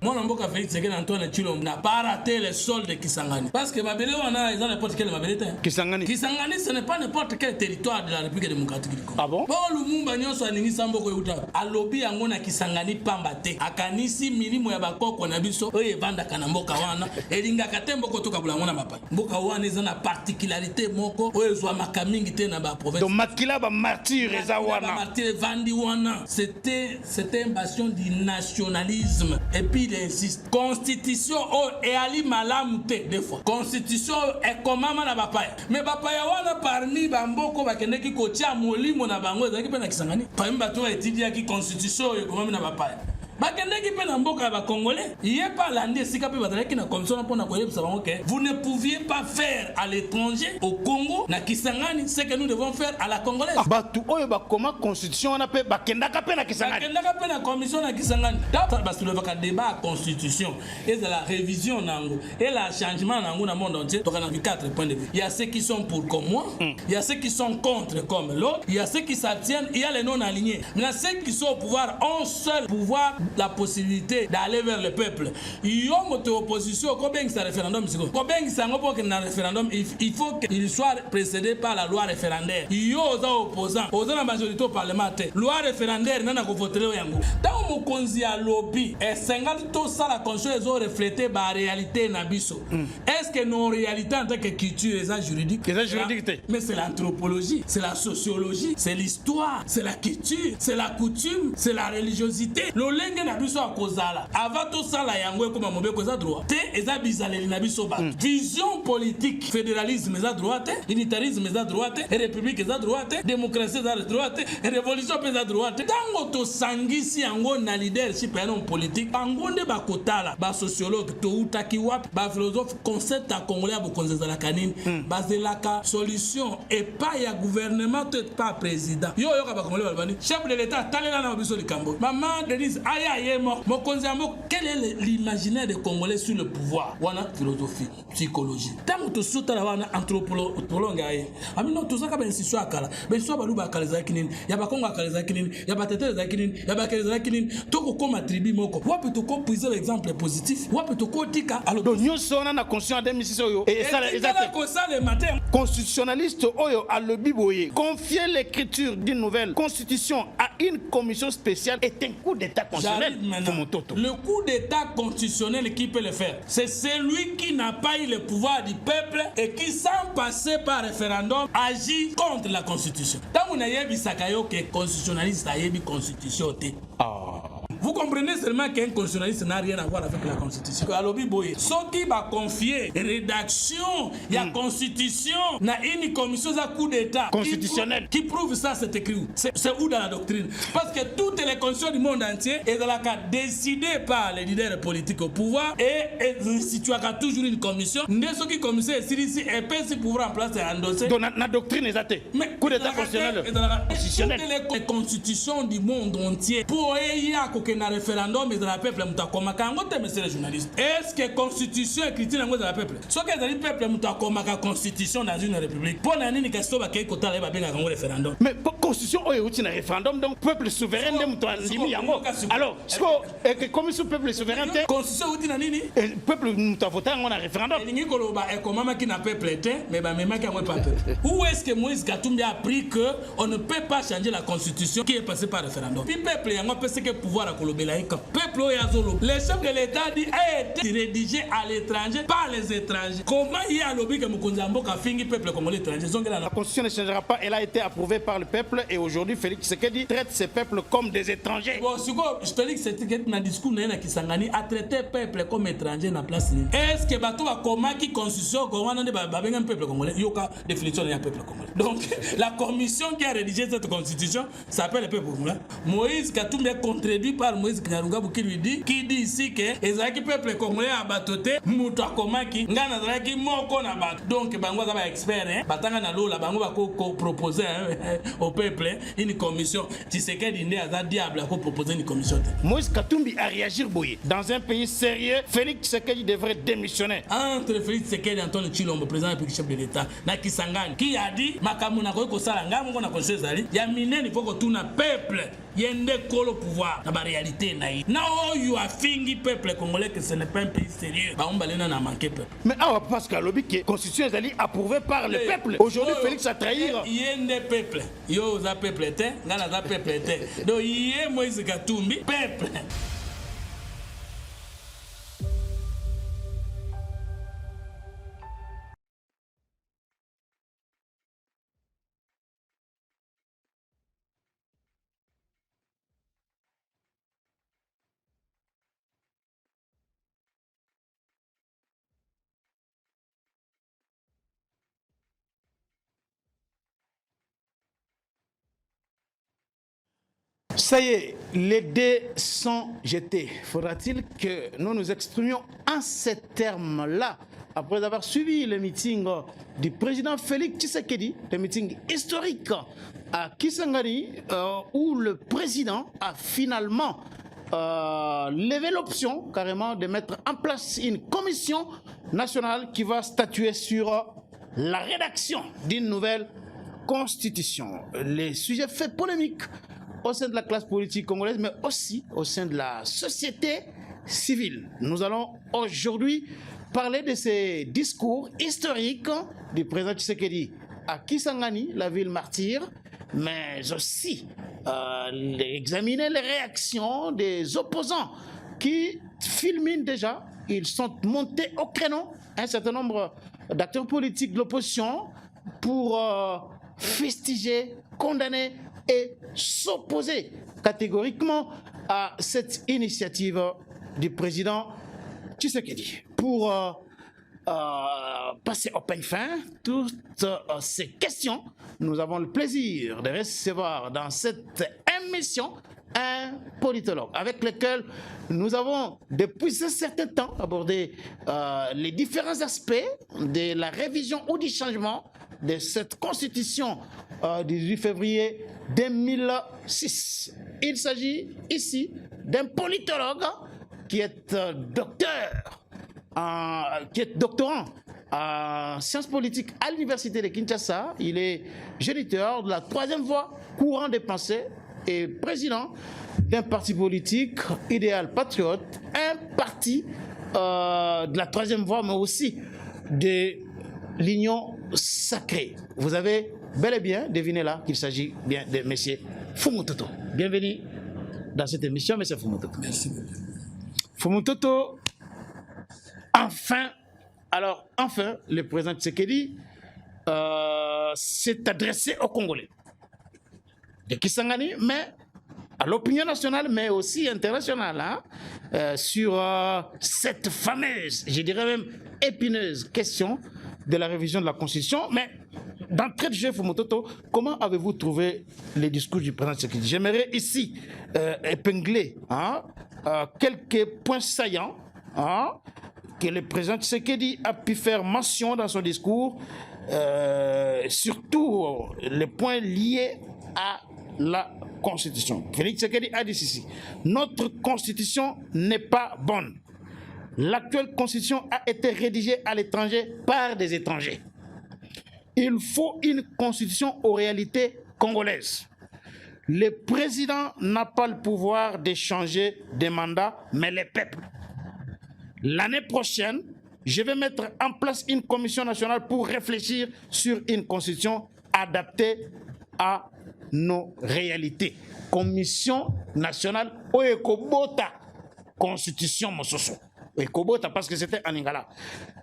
Moi mboka Félix Tshisekedi Antoine Tshilombo n'a pas raté les soldes de Kisangani parce que Mabele wana ils ont n'importe quel Mabele. Kisangani ce n'est pas n'importe quel territoire de la République démocratique du Congo. Ah bon? Bon Lumumba nyonso aningi samboko yuta alobi yango na Kisangani pamba te akanisi milimo ya bakoko na biso oyo evandaka na mboka wana elingaka te mboka toka bulango na mapa mboka wana eza na particularité moko oyo ezwamaka mingi te na ba province. Donc makila ba martyr eza wana martyr vandi wana c'était une bastion du nationalisme et puis il insiste constitution et ali malamu te des fois constitution est komama na bapaya mais bapaya wana parmi bamboko bakendeki kotia molimo na bango ezaki pe na Kisangani parmi bato etidiaki constitution et komama na bapaya bakendeki pe na mboka ba congolais yé pas landé sika pe bazalaki na commission pour na koyebisa bango que vous ne pouviez pas faire à l'étranger au Congo na Kisangani ce que nous devons faire à la congolaise batu oyo ba koma constitution wana pe bakendaka pe na Kisangani bakendaka pe na commission na Kisangani parce que le débat constitution et de la révision nango et la changement nango na monde entier donc on a vu 4 points de vue. Il y a ceux qui sont pour comme moi, il y a ceux qui sont contre comme l'autre, il y a ceux qui s'abstiennent, il y a les non alignés. Mais ceux qui sont au pouvoir ont seul pouvoir la possibilité d'aller vers le peuple. Il y a une opposition, quand il y a un référendum, il faut qu'il soit précédé par la loi référendaire. Il y a des opposants, la majorité parlementaire. Loi référendaire, il y a voté. Dans mon conseil à lobby, et 50 ça la conscience ont reflété la réalité nabiso. Est-ce que nos réalités en tant que culture et juridique? Mais c'est l'anthropologie, c'est la sociologie, c'est l'histoire, c'est la culture, c'est la coutume, c'est la religiosité. Avant tout ça, la yango comme mabe koza droit. Te eza bizaleli na biso ba. Vision politique, fédéralisme eza droit, unitarisme eza droit, république eza droit, démocratie eza droit, révolution eza droit. Tango to sangisi yango na leadership ya non politique, bango nde ba kotala, ba sociologue to utaki wap, ba philosophe concept a congolais bo konzeza la kanini, bazelaka solution et pas ya gouvernement te pas président. Yo ka ba congolais balbani, chef de l'état talela na biso likambo. Maman Denise quel est l'imaginaire des Congolais sur le pouvoir? Wana philosophie, psychologie. Tant que tout ça wana anthropologue aye. Amino tout ça ka ben institution akala. Ben so balu ba kala zakinin, ya ba Kongo akala zakinin, ya ba tete zakinin, ya ba kala zakinin. Toko comme tribu moko. Wa peut ko puiser l'exemple positif. Wa peut ko tika. Alors donc nous sona na conscience de mission yo. Et ça le matin. Constitutionnaliste oyo a le biboyer. Confier l'écriture d'une nouvelle constitution à une commission spéciale est un coup d'état constitutionnel. Le coup d'état constitutionnel qui peut le faire, c'est celui qui n'a pas eu le pouvoir du peuple et qui, sans passer par référendum, agit contre la constitution. Tant qu'on a eu Sakayo que constitutionnaliste a eu constitution. Vous comprenez seulement qu'un constitutionnaliste n'a rien à voir avec la constitution. Alors, ce qui va confier rédaction, il y a constitution, il y a une commission de coup d'état constitutionnelle qui prouve ça, c'est écrit où? C'est où dans la doctrine? Parce que toutes les constitutions du monde entier sont dans la cas décidées par les leaders politiques au pouvoir et il y a toujours une commission. Ce qui commission est ici et peut se pouvoir en place et endosser. Donc la doctrine est athée. Mais coup d'état constitutionnel. Toutes les constitutions du monde entier pour un référendum et de la peuple mutakomaka ngote monsieur les journalistes. Est-ce que constitution écrite dans la peuple? Ce que le peuple mutakomaka constitution dans une république. Pour nani question ba kay kotala ba benga ngo référendum. Mais constitution oyo uti na référendum donc peuple souverain de mutandimi yango. Alors, que commission peuple souveraineté constitution uti na nini? Peuple mutavota ngo na référendum. Ningi koloba e komama ki na peuple était mais ba memaki ngo pas peuple. Où est-ce que Moïse Katumbi a appris que on ne peut pas changer la constitution qui est passée par référendum? Puis peuple yango peut ce que pouvoir les chefs de l'État dit a été rédigé à l'étranger par les étrangers. Comment il y a lobby que Moukonzambo a fini peuple comme l'étranger? La constitution ne changera pas, elle a été approuvée par le peuple et aujourd'hui Félix Tshisekedi traite ces peuples comme des étrangers. Bon, Félix Tshisekedi dans le discours na Kisangani a traité peuple comme étranger na place. Est-ce que bato a comment qui constitution comment on a un peuple congolais? Yoka définition d'un peuple congolais. Donc la commission qui a rédigé cette constitution s'appelle le peuple congolais. Moïse Katumbi est contredit par Moïse Kanyarungabu qui dit ici que les peuple congolais a batoté mutakomaki ngana zaki moko na bat. Donc bango za ba expert batanga na lola bango ba ko proposer au peuple une commission. Tshisekedi né à diable a proposer une commission. Moïse Katumbi a réagi boye. Dans un pays sérieux, Félix Tshisekedi devrait démissionner. Entre Félix Tshisekedi et Antoine Tshilombo, président et chef de l'État, na Kisangani, qui a dit makamu na ko sala ngamu na conseil zali ya minene faut que tout na peuple yende kolo pouvoir na ba réalité. réalité naï. Na you a fingi peuple congolais que ce n'est pas un pays sérieux. Ba on balena na manqué peuple. Mais parce que lobby que constitution est approuvée par le peuple. Aujourd'hui Félix a trahir. Yende peuple. Yo za peuple te, ngana za peuple te. Do yé Moïse Katumbi peuple. Ça y est, les dés sont jetés. Faudra-t-il que nous nous exprimions en ces termes-là, après avoir suivi le meeting du président Félix Tshisekedi, le meeting historique à Kisangani, où le président a finalement levé l'option carrément de mettre en place une commission nationale qui va statuer sur la rédaction d'une nouvelle constitution. Les sujets faits polémiques au sein de la classe politique congolaise, mais aussi au sein de la société civile. Nous allons aujourd'hui parler de ces discours historiques du président Tshisekedi à Kisangani, la ville martyre, mais aussi examiner les réactions des opposants qui filment déjà. Ils sont montés au créneau, un certain nombre d'acteurs politiques de l'opposition, pour fustiger, condamner et s'opposer catégoriquement à cette initiative du président Tshisekedi. Pour passer au peigne fin toutes ces questions, nous avons le plaisir de recevoir dans cette émission un politologue avec lequel nous avons depuis un certain temps abordé les différents aspects de la révision ou du changement de cette constitution du 18 février 2006. Il s'agit ici d'un politologue qui est doctorant en sciences politiques à l'université de Kinshasa. Il est géniteur de la troisième voie, courant des pensées, et président d'un parti politique, Idéal Patriote, un parti de la troisième voie, mais aussi de l'Union Sacrée. Vous avez bel et bien deviné là qu'il s'agit bien de M. Fumutoto. Bienvenue dans cette émission, M. Fumutoto. Merci beaucoup. Fumutoto, enfin, le président Tshisekedi s'est adressé aux Congolais de Kisangani, mais à l'opinion nationale, mais aussi internationale, hein, sur cette fameuse, je dirais même épineuse question de la révision de la Constitution. Mais d'entrée de jeu, Fumutoto, comment avez-vous trouvé les discours du président Tshisekedi? J'aimerais ici épingler quelques points saillants que le président Tshisekedi a pu faire mention dans son discours, surtout les points liés à la Constitution. Félix Tshisekedi a dit ceci: notre Constitution n'est pas bonne. L'actuelle Constitution a été rédigée à l'étranger par des étrangers. Il faut une Constitution aux réalités congolaises. Le président n'a pas le pouvoir de changer des mandats, mais les peuples. L'année prochaine, je vais mettre en place une commission nationale pour réfléchir sur une Constitution adaptée à nos réalités. Commission nationale Oekobota, Constitution Mososo. Oekobota, parce que c'était en Lingala.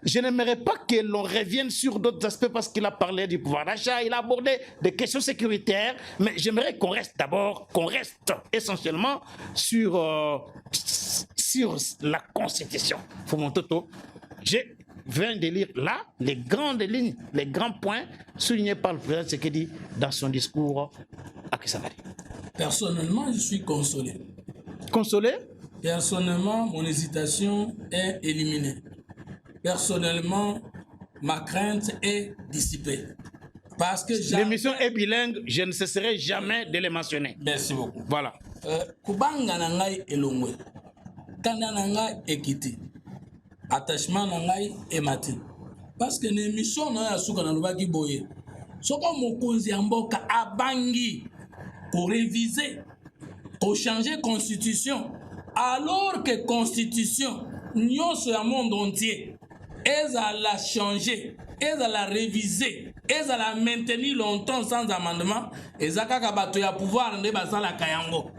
Je n'aimerais pas que l'on revienne sur d'autres aspects parce qu'il a parlé du pouvoir d'achat, il a abordé des questions sécuritaires, mais j'aimerais qu'on reste essentiellement sur la Constitution. Fumutoto, je viens de lire là les grandes lignes, les grands points soulignés par le président Tshisekedi dans son discours à Kisangani. Personnellement, je suis consolé. Consolé? Personnellement, mon hésitation est éliminée. Personnellement, ma crainte est dissipée. Parce que l'émission est bilingue, je ne cesserai jamais de les mentionner. Merci beaucoup. Voilà. Kubanga nangai elongwe. Kanda nangai ekiti. Attachement nangai emati. Parce que l'émission na yasuka na lubaki boye. Soko mokonzi amboka abangi pour réviser qu'on changer constitution alors que constitution nyonso ya monde entier ezala changer ezala réviser ezala maintenir longtemps sans amendement ezakaka bato ya pouvoir nde basalaka yango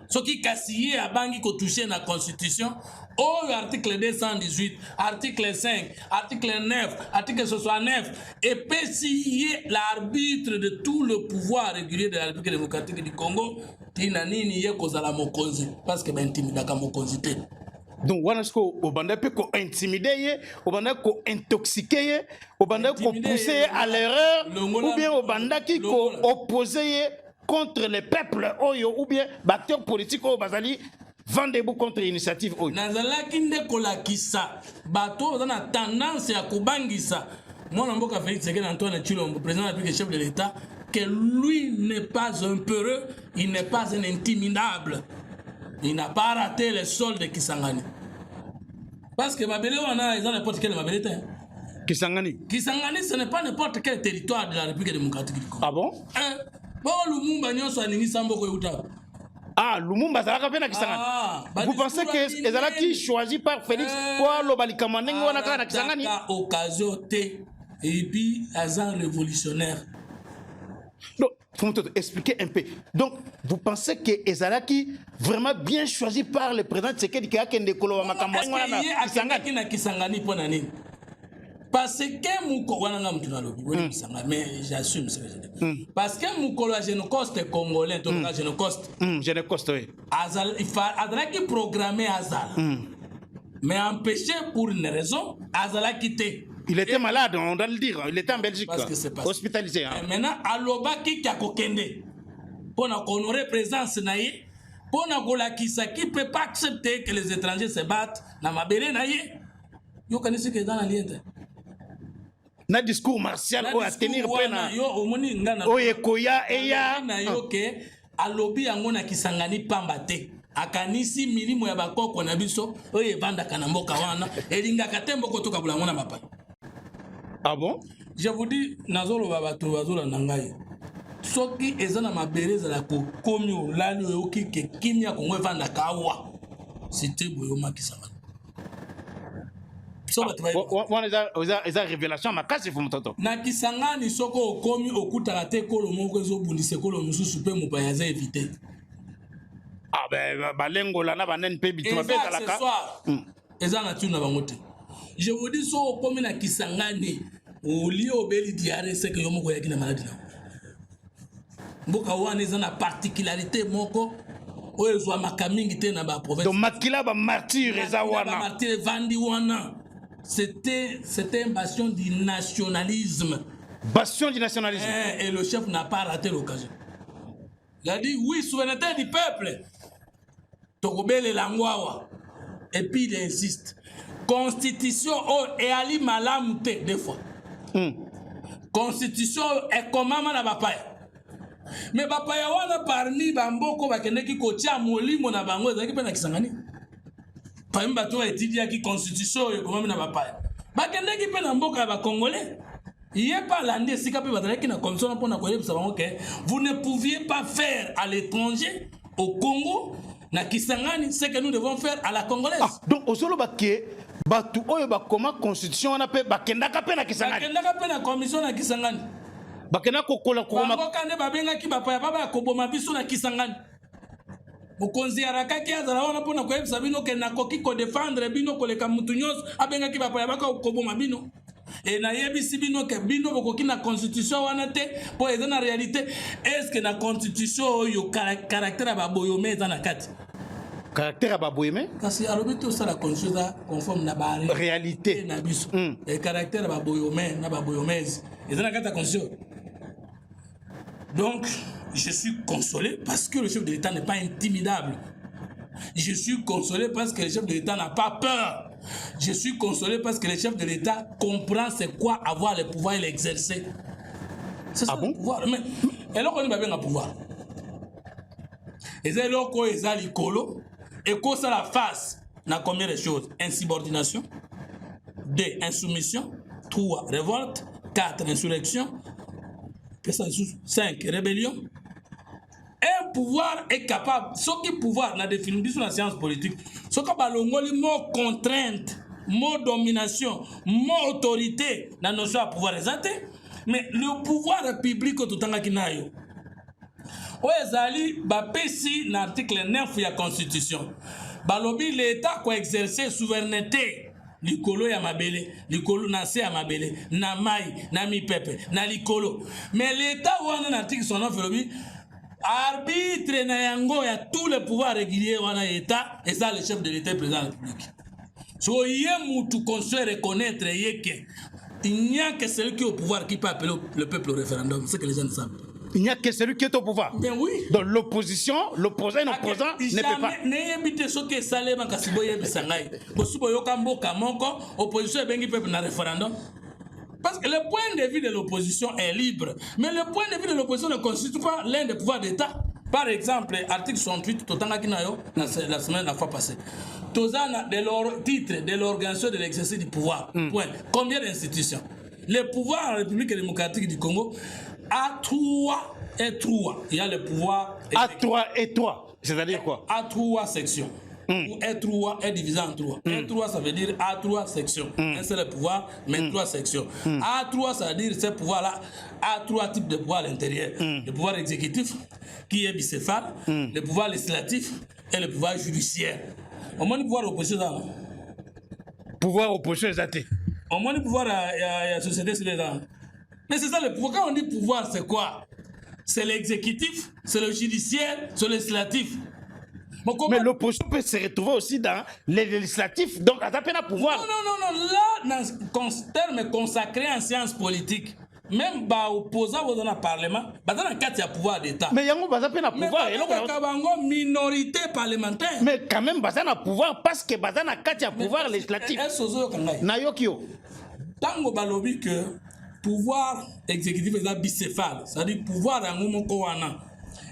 soki kasi ye abangi kotouche na constitution oyo article 218 article 5 article 9 article 69 epesi ye l'arbitre de tout le pouvoir régulier de la République démocratique du Congo tina nini ye kozala mokonzi parce que baintimidaka mokonzi te. Donc wana siko obanda pe ko intimider ye obanda ko intoxiquer ye obanda ko pousser ye à l'erreur ou bien obanda ki ko opposer ye contre les peuples oyo ou bien acteurs politiques oyo bazali vendez-vous contre l'initiative oyo. Nazalaki nde kolakisa bato baza na tendance ya kubangisa mwana mboka Félix Tshisekedi Antoine Tshilombo président de la République chef de l'État que lui n'est pas un peureux, il n'est pas un intimidable. Il n'a pas raté les soldes de Kisangani. Parce que Mabele wana ils ont n'importe quel Mabele. Kisangani. Kisangani ce n'est pas n'importe quel territoire de la République démocratique du Congo. Ah bon? Bon Lumumba nyonso aningi samboko yuta. Ah, Lumumba zalaka pe na Kisangani. Vous pensez que ezalaki choisi par Félix pour lobalika mandengi wana kaka na Kisangani? Occasion te et puis agent révolutionnaire. Donc, faut expliquer un peu. Donc, vous pensez que Ezalaki vraiment bien choisi par le président Tshisekedi qui a kende kolo wa makambo wana na Kisangani pona nini? Parce que muko wana nga mtu nalobi woni Kisangani mais j'assume ce que je dis. Parce que mukolo Genocoste congolais to ka Genocoste. Genocoste oui. Azal il fa Azalaki programmé Azal. Mais empêché pour une raison Azalaki te. Il était malade, on doit le dire. Il était en Belgique, hospitalisé. Hein. Maintenant, Alobaki qui a kokende pour honorer présence naïe, pour kolakisa qui peut pas accepter que les étrangers se battent na mabele naïe. Yo kanisi que dans la liente. Na discours martial ou à tenir pena. Yo omoni ngana. Oye koya eya na yo ke alobi yango na Kisangani pambate. Akanisi milimo ya bakoko na biso oye banda kana mboka wana elinga katembo ko toka bulango na mapa. Ah bon? Je vous dis, Nazolo Babato Bazola Nangaye. Soki ezana mabereza la komi olali oyoki ke kimia kongwe vanda kawa. C'était Boyoma Kisangani. So wana eza révélation makasi fu mtoto. Na Kisangani soko okomi okutaka te kolo moko ezobundisa kolo mususu pe mopayaza éviter. Ah ben balengola na banen pe bituma pe talaka. Ezana tuna bangote. Je vous dis so comme na Kisangani au lieu obeli diare c'est que yo moko yaki na maladie na. Mboka wana ezana particularité moko oyo zo makamingi te na ba province. Donc makila ba martyr eza wana. Ba martyr vandi wana. C'était une bastion du nationalisme. Bastion du nationalisme. Et le chef n'a pas raté l'occasion. Il a dit oui, souveraineté du peuple. Tokobele langwawa. Et puis il insiste. Constitution et ali malamu te des fois. Constitution est comment na bapaya. Mais bapaya wana parmi bamboko bakendeki kotia molimo na bango ezaki pe na Kisangani. Parmi bato étudier qui constitution et comment na bapaya. Bakendeki pe na mboka ba congolais. Il y a pas l'année si capé bazalaki na commission pour na koyebisa bango que vous ne pouviez pas faire à l'étranger au Congo na Kisangani ce que nous devons faire à la congolaise. Ah, donc osolo baké batu oyo bakoma constitution wana pe bakendaka pe na Kisangani. Bakendaka pe na commission na Kisangani. Bakenda kokola koma. Bangoka nde babengaki bapaya baba koboma biso na Kisangani. Mokonzi arakaki azala wana pona koyebisa bino ke nakoki ko défendre bino koleka mutu nyonso abengaki bapaya baka koboma bino. Et na yebisi bino ke bino bokoki na constitution wana te po eza na réalité est-ce que na constitution yo caractère ba boyome eza na kati. Caractère baboyeme kasi alobi to ça la constitution conforme na ba réalité na biso et caractère baboyome na baboyomezi eza na kati constitution. Donc je suis consolé parce que le chef de l'État n'est pas intimidable. Je suis consolé parce que le chef de l'État n'a pas peur. Je suis consolé parce que le chef de l'État comprend c'est quoi avoir le pouvoir et l'exercer. C'est ça le pouvoir. Mais alors on va bien le pouvoir. Et c'est là qu'on est à l'écolo. Et qu'on ça la face. On a combien de choses? Insubordination. 2. Insoumission. 3. Révolte. 4. Insurrection. 5. Rébellion. Et pouvoir est capable, ce qui pouvoir, la définition de la science politique, ce qui est mot contrainte, mot domination, mot autorité, la notion de pouvoir exact, mais le pouvoir public tout le temps qui n'a eu. Oezali, bapesi l'article 9 de la Constitution. Balobi l'État qui exercer souveraineté. Likolo ya mabele, likolo na se ya mabele, na mai, na mi pepe, na likolo. Mais l'État wana na article 9 lobi arbitre na yango ya tous les pouvoirs réguliers wana État et ça le chef de l'État président de la République. So yé mutu construire reconnaître yeke. Il n'y a que celui qui est au pouvoir qui peut appeler le peuple au référendum, c'est que les gens savent. Il n'y a que celui qui est au pouvoir. Ben oui. Donc l'opposition, l'opposant et l'opposant ne peut pas. N'ayébite ce qui est salé, ma kasiboye bisangai. Bosubo yokambo kamoko, opposition et bengi peuple na référendum. Parce que le point de vue de l'opposition est libre. Mais le point de vue de l'opposition ne constitue pas l'un des pouvoirs d'État. Par exemple, article 68, Totanga Kinayo, la semaine, la fois passée. Tozana, de leur titre, de l'organisation de l'exercice du pouvoir. Point. Combien d'institutions? Le pouvoir en République démocratique du Congo a 3 et 3. Il y a le pouvoir. A3 et 3. C'est-à-dire quoi? A3 sections. Ou E3 est divisé en 3. E3 ça veut dire A3 sections. Un seul pouvoir, mais 3 sections. A3 ça veut dire ce pouvoir-là a 3 types de pouvoir à l'intérieur. Le pouvoir exécutif, qui est bicéphale, le pouvoir législatif et le pouvoir judiciaire. Au moins, le pouvoir opposition là. Pouvoir opposition exact. Au moins, le pouvoir à la société civile là. Mais c'est ça le pouvoir. Quand on dit pouvoir, c'est quoi? C'est l'exécutif, c'est le judiciaire, c'est le législatif. Mais l'opposition peut se retrouver aussi dans les législatifs, donc à peine à pouvoir. Non. Là, dans le terme consacré en sciences politiques, même opposant dans le Parlement, dans le cadre du pouvoir d'État. Mais il y a un peine à pouvoir. Mais minorité parlementaire. Mais quand même, il y a pouvoir parce que il y a un cadre du pouvoir législatif. Nayokio. Tango balobi que pouvoir exécutif est bicéphale, c'est-à-dire pouvoir en Mokowana.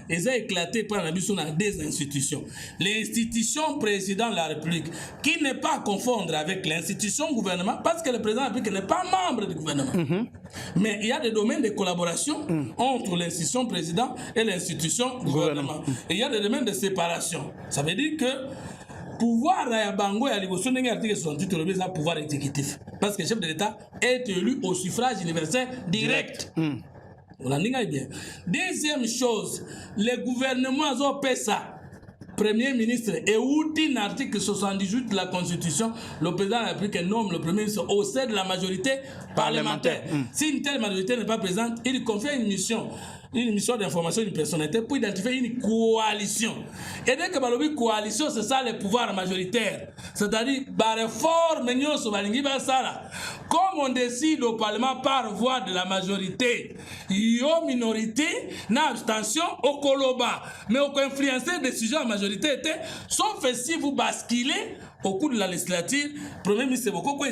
Ils ont éclaté par la mission dans des institutions. L'institution président de la République, qui n'est pas à confondre avec l'institution gouvernement, parce que le président de la République n'est pas membre du gouvernement. Mais il y a des domaines de collaboration entre l'institution président et l'institution gouvernement. Et il y a des domaines de séparation. Ça veut dire que pouvoir à Bango et à l'Ivotion, l'article 68, c'est un pouvoir exécutif. Parce que le chef de l'État est élu au suffrage universel direct. Bien. Deuxième chose, le gouvernement a fait ça. Premier ministre, et outil l'article 78 de la Constitution, le président de la République nomme le premier ministre au sein de la majorité parlementaire. Si une telle majorité n'est pas présente, il confie une mission d'information d'une personnalité pour identifier une coalition. Et dès que la coalition, c'est ça le pouvoir majoritaire. C'est-à-dire, la réforme, comme on décide au Parlement par voie de la majorité, il y a minorité, n'a abstention au Koloba. Mais au influencer des sujets à majorité, sauf si vous basculez au cours de la législature, le Premier ministre, c'est beaucoup quoi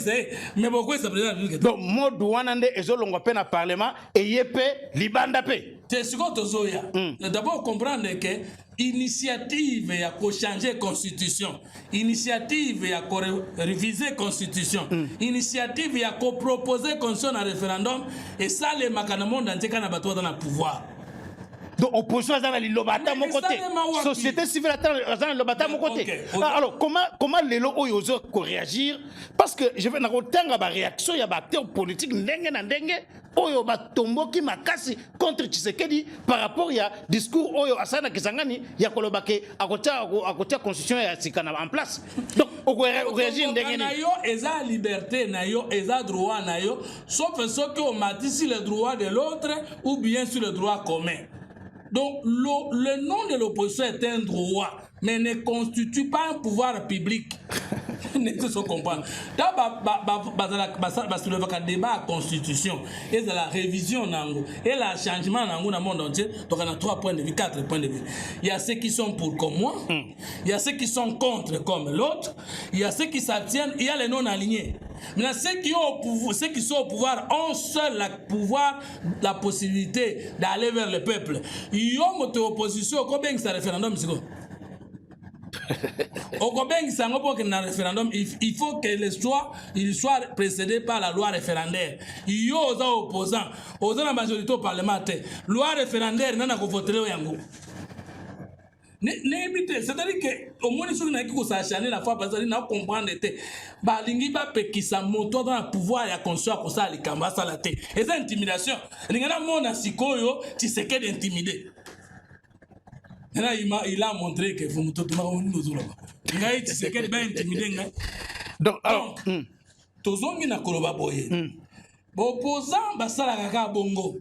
mais beaucoup c'est président. Donc, moi, douanande et zolongo peine à Parlement et yépe, libandape. C'est ce qu'on Tozoya. D'abord, comprendre que initiative à changer la constitution, initiative à réviser la constitution, initiative à proposer constitution à référendum, et ça, les macanamons dans le pouvoir. Donc, opposition à l'Ilobata, mon côté. Société civile à l'Ilobata, mon côté. Alors, comment les lots osent réagir? Parce que je vais dans la réaction, il y a des acteurs politiques, oyo batombo ki makasi contre Tshisekedi par rapport à discours oyo asana kisangani ya kolobake akotia constitution ya sikana en place. Donc on réagit ndenge ni yo eza liberté na yo eza droit na yo sauf ce que on matisse le droit de l'autre ou bien sur le droit commun. Donc le nom de l'opposition est un droit mais ne constitue pas un pouvoir public. Ne se comprendre. Dans le débat à la constitution et de la révision et le changement dans le monde entier, donc on a 3 points de vue, 4 points de vue. Il y a ceux qui sont pour comme moi, il y a ceux qui sont contre comme l'autre, il y a ceux qui s'abstiennent, il y a les non alignés. Maintenant, ceux qui sont au pouvoir ont seul le pouvoir, la possibilité d'aller vers le peuple. Il y a une opposition, combien c'est un référendum? Référendum, il faut que il soit précédé par la loi référendaire. Il y a aux opposants, la majorité au parlementaire. Loi référendaire, non, à voter yango. C'est-à-dire que au moins les choses qui s'acharnent la fois parce que n'a comprendre était balingi ba pekisa moto dans le pouvoir ya conscience comme ça les kamba ça la tête et ça intimidation ngana mona sikoyo tu sais qu'est intimider là il a montré que vous moto tuma on nous là ngai tu sais qu'est bien intimider ngai donc alors tozongi na koloba boye bo opposant basala kaka bongo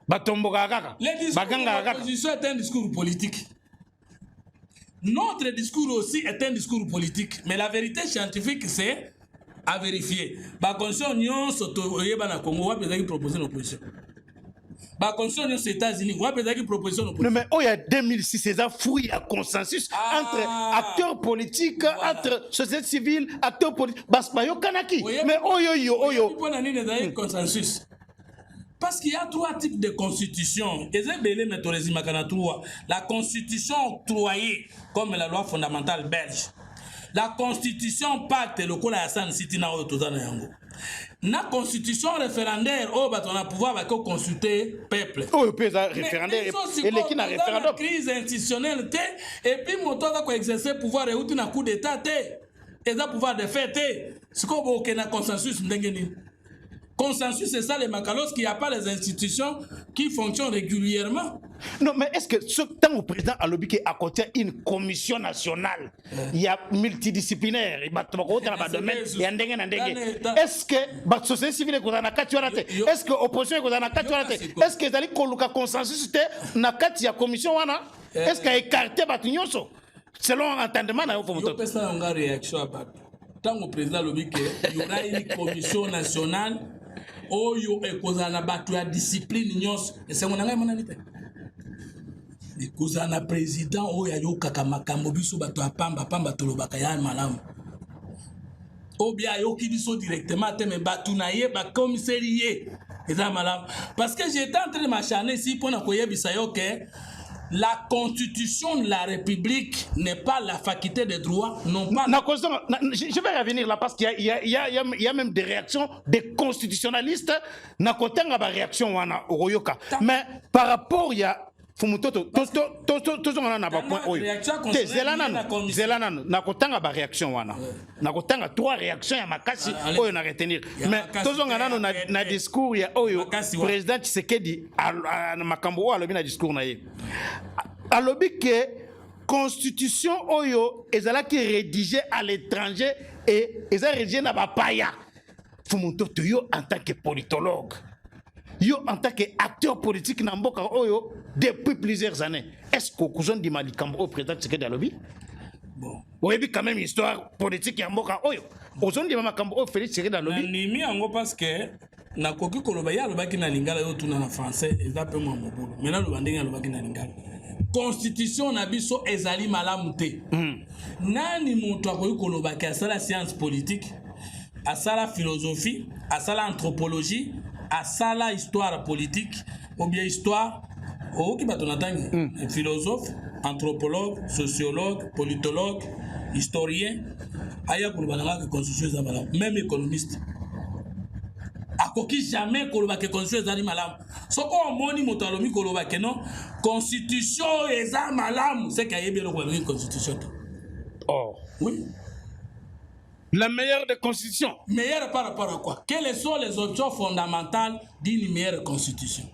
batomboka kaka baganga kaka l'opposition est un discours politique. Notre discours aussi est un discours politique, mais la vérité scientifique, c'est à vérifier. Bah, conscient, nous sommes Congo, on va proposer une opposition. Bah, conscient, nous sommes aux États-Unis, on va proposer une opposition. Non, mais il y a 2006, c'est un fruit à consensus entre acteurs politiques, entre société civile, acteurs politiques. Bah, c'est pas yo kanaki. Mais yo. Consensus. Parce qu'il y a trois types de constitutions. La constitution octroyée comme la loi fondamentale belge. La constitution pacte le coup la City na la constitution référendaire on a pouvoir consulter peuple. Référendaire et les qui n'a référendum. Crise institutionnelle et puis mon tour va exercer pouvoir et un coup d'état et ça pouvoir de fait ce qu'on a consensus ndengeni. Consensus, c'est ça les macalos, qu'il n'y a pas les institutions qui fonctionnent régulièrement. Non, mais est-ce que ce temps au président a lobby à côté une commission nationale, il y a multidisciplinaire, est-ce que la société civile est dans est-ce que l'opposition est dans est-ce que les consensus na kati ya commission wana est-ce qu'il a écarté Batignoso selon l'entendement na yo faut moto ça on a réaction à tant au président lobby qu'il y aura une commission nationale oyo ekozana batu ya discipline nyonso esengo na ngai monani te ekozana président oyo ayokaka makambo biso bato ya pamba tolobaka ya malamu obia ayoki biso directement te me batu na ye bakomiseri ye eza malamu parce que j'étais en train de m'acharner ici mpona koyebisa yo ke la constitution de la République n'est pas la faculté des droits, non pas... Je vais revenir là parce qu'il y a même des réactions des constitutionnalistes. Na côté nga ba réaction wana oroyoka. Mais par rapport il y a Fumutoto, tous on a pas point oyo. Zelana na kotanga ba réaction wana. Na kotanga trois réactions ya makasi oyo na retenir. Mais tous on a na discours ya oyo président Tshisekedi a makambo alobi na discours na ye. Alobi que constitution oyo ezalaki rédigée à l'étranger et ezala rédigée na ba paya. Fumutoto yo en tant que politologue. Yo en tant qu'acteur politique na mboka oyo depuis plusieurs années. Est-ce que vous avez dit au président Tshisekedi alobi? Bon. Vous avez quand même histoire politique ya mboka oyo. Vous avez dit makambo Félix Tshisekedi alobi? Nimi yango parce que na koki koloba ya lobaki na lingala yo tuna na français eza pe mo mobulu. Maintenant lo bandinga lobaki na lingala. Constitution na biso ezali malamu te. Nani moto akoki koloba ka sala science politique, a sala philosophie, a sala anthropologie, à ça la histoire politique ou bien histoire qui va philosophe, anthropologue, sociologue, politologue, historien, aya pour la constitution même économiste. A koki jamais koloba que constitution ezali malamu. Soko omoni moto alobi koloba que non constitution eza malamu, c'est qu'il y a bien une constitution. Oh oui. La meilleure des constitutions. Meilleure par rapport à quoi? Quelles sont les options fondamentales d'une meilleure constitution?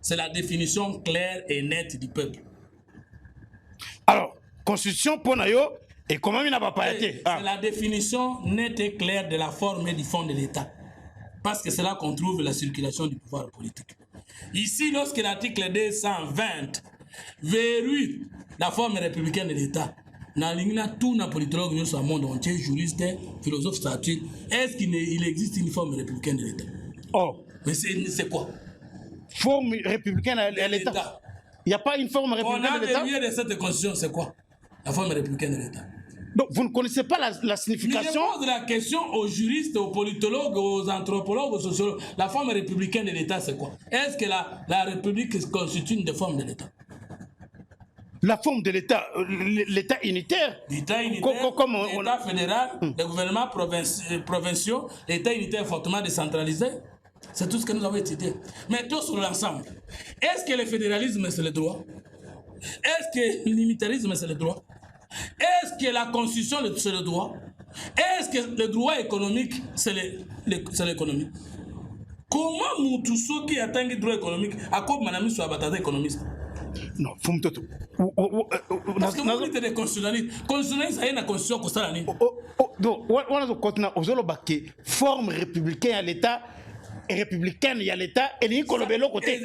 C'est la définition claire et nette du peuple. Alors, constitution pour nous, et comment il n'a pas été? C'est la définition nette et claire de la forme et du fond de l'État. Parce que c'est là qu'on trouve la circulation du pouvoir politique. Ici, lorsque l'article 220 verrouille la forme républicaine de l'État, na tout na politologue dans le monde entier, juriste, philosophe, statut, est-ce qu'il existe une forme républicaine de l'État? Oh. Mais c'est quoi? Forme républicaine de l'État. Il n'y a pas une forme républicaine de l'État? On a de cette constitution, c'est quoi? La forme républicaine de l'État. Donc vous ne connaissez pas la signification? Je pose la question aux juristes, aux politologues, aux anthropologues, aux sociologues. La forme républicaine de l'État, c'est quoi? Est-ce que la République constitue une forme de l'État? La forme de l'État, l'État unitaire. L'État unitaire, l'État fédéral, les gouvernements provinciaux, l'État unitaire fortement décentralisé. C'est tout ce que nous avons étudié. Mais tout sur l'ensemble. Est-ce que le fédéralisme, c'est le droit? Est-ce que l'unitarisme, c'est le droit? Est-ce que la constitution, c'est le droit? Est-ce que le droit économique, c'est l'économie? Comment Moutousso qui atteint le droit économique, à quoi Manami soit abattu économiste? Non, faut me tout. Parce que vous dites des constitutionnalistes. Constitutionnalistes, ça y est, la constitution qui est donc, on a continent aux Olobaki, forme républicaine à l'État, et républicaine il y a l'État, et il y a l'autre côté. Et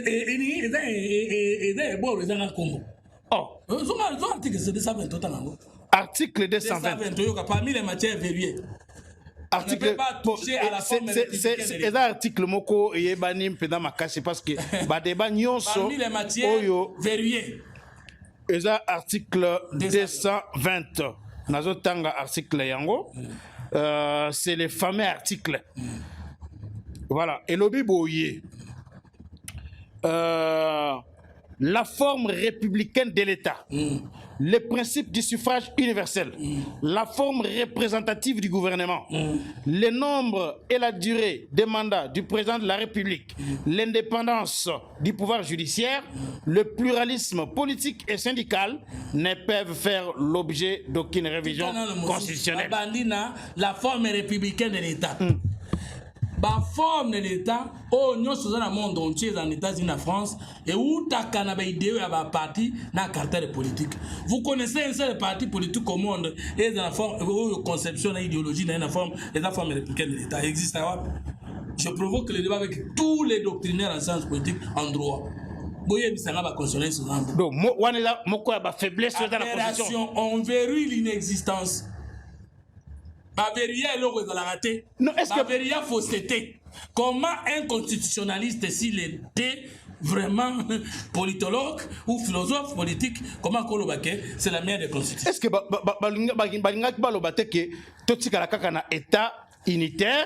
bon, les gens Congo. Oh, article 220. Parmi les matières verrouillées. Article, c'est article moko et banim peda makasi parce que ba débat nyonso parmi les matières verrouillées. Et ça article 220. Nazo tanga article yango. C'est le fameux article. Voilà, et lobi boye. La forme républicaine de l'État, le principe du suffrage universel, la forme représentative du gouvernement, le nombre et la durée des mandats du président de la République, l'indépendance du pouvoir judiciaire, le pluralisme politique et syndical ne peuvent faire l'objet d'aucune révision constitutionnelle. La forme républicaine de l'État. La forme de l'État, nous sommes dans le monde entier, dans les États-Unis, en France, et où tu as un idée de parti dans la carte politique. Vous connaissez un seul parti politique au monde et dans la forme de conception, d'idéologie, dans la forme républicaine de l'État. Existe. Je provoque le débat avec tous les doctrinaires en sciences politiques en droit. Donc, moi, faiblesse dans la constitution. On verrouille l'inexistence. Non, est-ce que fausseté? Comment un constitutionnaliste, s'il était vraiment politologue ou philosophe politique, comment c'est la meilleure des constitutions? Est-ce que État unitaire,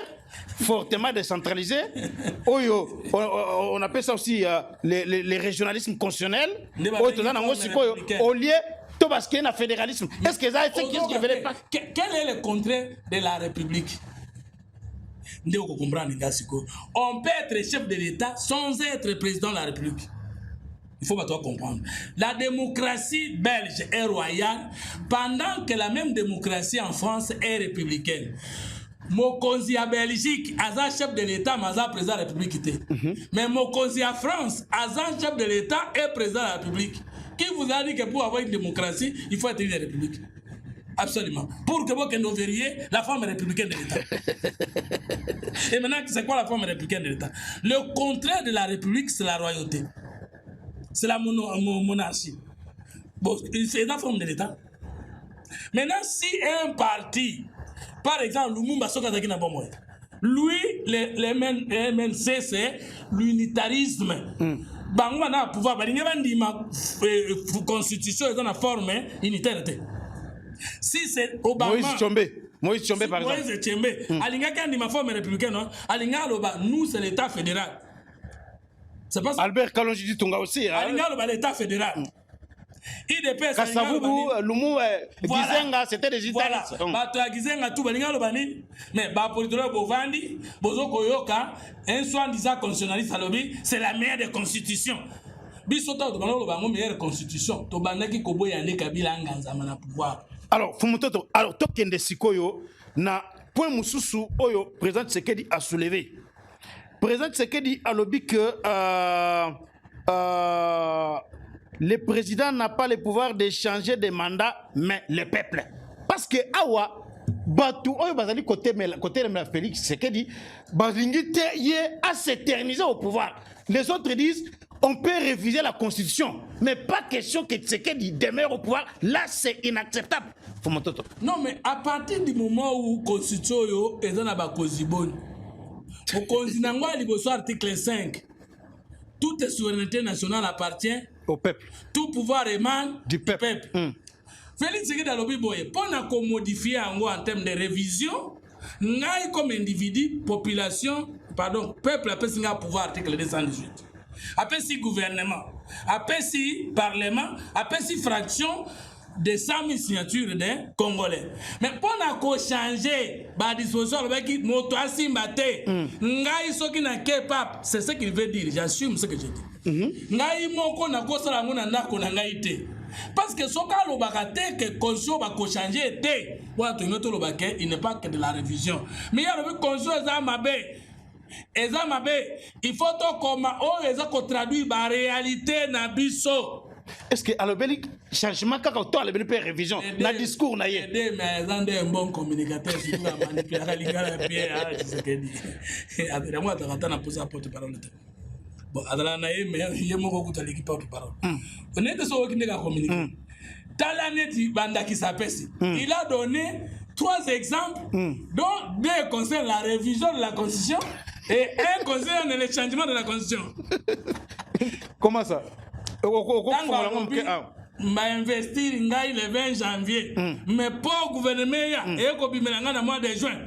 fortement décentralisé, on appelle ça aussi les régionalismes constitutionnels, au lieu parce qu'il y a un fédéralisme. Est-ce que ça, c'est ce qu'il ne pas? Quel est le contraire de la République? On peut être chef de l'État sans être président de la République. Il faut pas toi comprendre. La démocratie belge est royale pendant que la même démocratie en France est républicaine. Mokonzi à Belgique, Azan chef de l'État, Mazan président de la République. Mais Mokonzi à France, Azan chef de l'État et président de la République. Qui vous a dit que pour avoir une démocratie, il faut être une république? Absolument. Pour que vous verriez la forme républicaine de l'État. Et maintenant, c'est quoi la forme républicaine de l'État? Le contraire de la république, c'est la royauté. C'est la monarchie. Bon, c'est la forme de l'État. Maintenant, si un parti, par exemple, Lumumba Soka Takina Bomoy, lui, le MNC, c'est l'unitarisme. Bango na pouvoir balinga bandima constitution est dans la forme unitaire. Si c'est Obama Moïse Tshombe par exemple. Moïse Tshombe alinga kandi ma forme républicaine, alinga loba nous c'est l'état fédéral. C'est pas ça. Albert Kalonji dit Tonga aussi. Alinga loba l'état fédéral. IDPS Kasavubu Lumu Gizenga c'était des Italiens. Bato ya Gizenga tout balinga loba nini? Mais ba politologue bovandi bozoko yoka un soi-disant constitutionnaliste alobi c'est la meilleure des constitutions. Bisota to bango loba meilleure constitution to bandaki koboya ne Kabila nganzama na pouvoir. Alors Fumutoto, alors tokende sikoyo na point mususu oyo président Tshisekedi a soulevé. Président Tshisekedi alobi que le président n'a pas le pouvoir de changer de mandat, mais le peuple. Parce que Awa, Batou, Bazali côté de Félix Tshisekedi, Bazingite a s'éternisé au pouvoir. Les autres disent on peut réviser la constitution, mais pas question que Tshisekedi demeure au pouvoir. Là, c'est inacceptable. Non, mais à partir du moment où la constitution est dans la Bakozibone, au Konzinangwa, article 5, toute souveraineté nationale appartient au peuple. Tout pouvoir émane du peuple. Félix Tshisekedi a lobby boye pour modifier en termes de révision, ngai comme individu, population, pardon, peuple appelle ça pouvoir article 218. Appelle si gouvernement, appelle si parlement, appelle si fraction de 100 000 signatures des Congolais. Mais pour changer la disposition, c'est ce qu'il veut dire. J'assume ce que j'ai dit. Ngai moko na kosala ngona ndako na ngai te. Parce que ce cas le que conso va changer té. Il n'est pas que de la révision. Mais il y a le conso il faut que traduire la réalité na biso. Est-ce que alors bel changement quand toi le bel révision na discours na yé mais un bon communicateur surtout la manipuler la bien c'est ce que dit après moi tu as posé porte parole bon adala na yé mais yé moko kuta l'équipe porte parole on est so qui n'est communiquer Talaneti banda qui s'appelle il a donné 3 exemples dont 2 concernent la révision de la constitution et 1 concerne le changement de la constitution. Comment ça? M'a investir le 20 janvier, mais pas au gouvernement et au gouvernement mois de juin.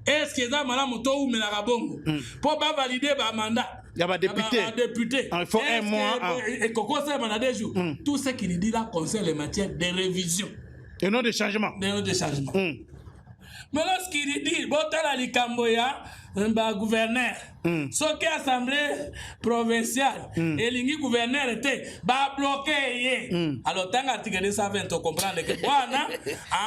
Est-ce que ça m'a monté ou me la rabongo pour pas valider ba mandat? Il y a député. Il faut 1 mois. Et Coco ça mandat 2 jours. Tout ce qu'il dit là concerne les matières de révision. Et non de changement. Mais lorsqu'il dit botala likamboya un gouverneur ce qui assemblée provinciale et l'ingi gouverneur était bloqué alors tant article 220 on comprend que voilà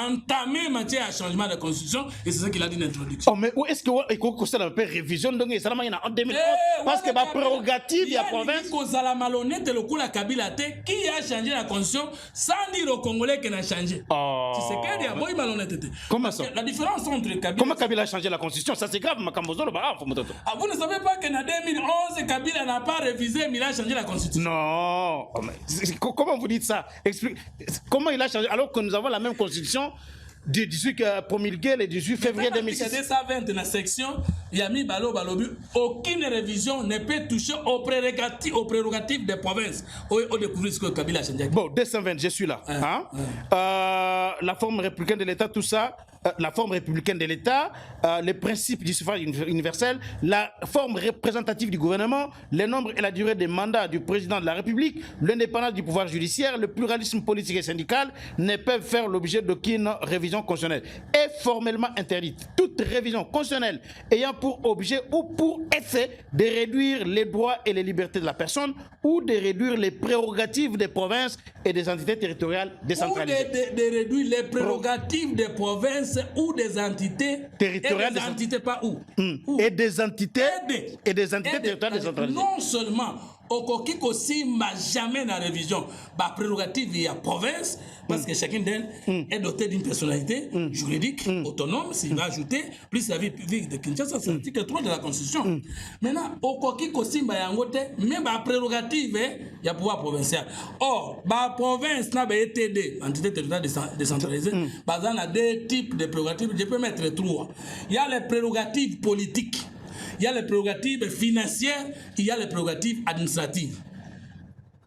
entamé matière à changement de constitution et c'est ça qu'il a dit dans l'introduction. Oh mais où est-ce que il faut que ça la révision donc ça il y en 2011 parce que ma prérogative il y a province que ça la malhonnête le coup la Kabila qui a changé la constitution sans dire aux Congolais qu'il a changé. Tu sais qu'il y a boy malhonnêteté. Comment ça? La différence entre Kabila. Comment Kabila a changé la constitution? Ça c'est grave Makambozo le bara. Vous ne savez pas qu'en 2011, Kabila n'a pas révisé, mais il a changé la constitution. Non. Comment vous dites ça? Explique. Comment il a changé alors que nous avons la même constitution du 18 promulgué le 18 février 2006. 220 dans la section, il y a mis balobi. Aucune révision ne peut toucher aux prérogatives des provinces. On découvre ce que Kabila a changé. Bon, 220, je suis là. La forme républicaine de l'État, tout ça. La forme républicaine de l'État, les principes du suffrage universel, la forme représentative du gouvernement, le nombre et la durée des mandats du président de la République, l'indépendance du pouvoir judiciaire, le pluralisme politique et syndical ne peuvent faire l'objet d'aucune révision constitutionnelle. Est formellement interdite toute révision constitutionnelle ayant pour objet ou pour effet de réduire les droits et les libertés de la personne ou de réduire les prérogatives des provinces et des entités territoriales décentralisées. Ou de réduire les prérogatives des provinces ou des entités territoriales, des entités pas où, et des entités territoriales décentralisées. Non seulement au aussi m'a jamais dans la révision la prérogative il y a province parce que chacun d'elles est doté d'une personnalité juridique autonome s'il va ajouter plus la vie publique de Kinshasa c'est l'article 3 de la constitution. Maintenant au aussi m'a yangote même la prérogative il y a pouvoir provincial. Or la province n'a pas été des entités territoriales décentralisées parce qu'on a 2 types de prérogatives, je peux mettre 3. Il y a les prérogatives politiques. Il y a les prérogatives financières, il y a les prérogatives administratives.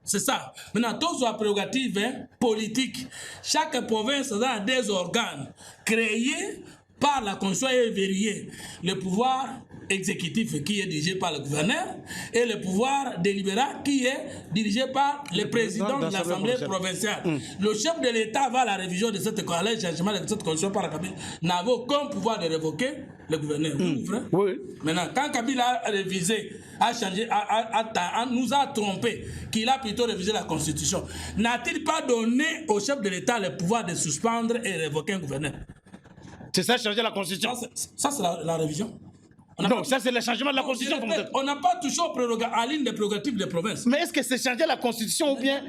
C'est ça. Maintenant, tous les prérogatives politiques. Chaque province a des organes créés par la Constitution et verrouillés. Le pouvoir exécutif qui est dirigé par le gouverneur et le pouvoir délibérant qui est dirigé par le président de l'Assemblée provinciale. Le chef de l'État va à la révision de cette changement de cette constitution par la Kabila n'a aucun pouvoir de révoquer le gouverneur. Oui. Maintenant, quand Kabila a révisé, a changé, nous a trompé, qu'il a plutôt révisé la constitution, n'a-t-il pas donné au chef de l'État le pouvoir de suspendre et révoquer un gouverneur? C'est ça, changer la constitution. Ça c'est la révision. Non, ça c'est le changement de la constitution. On n'a pas touché à l'une des prérogatives des provinces. Mais est-ce que c'est changer la constitution ou bien...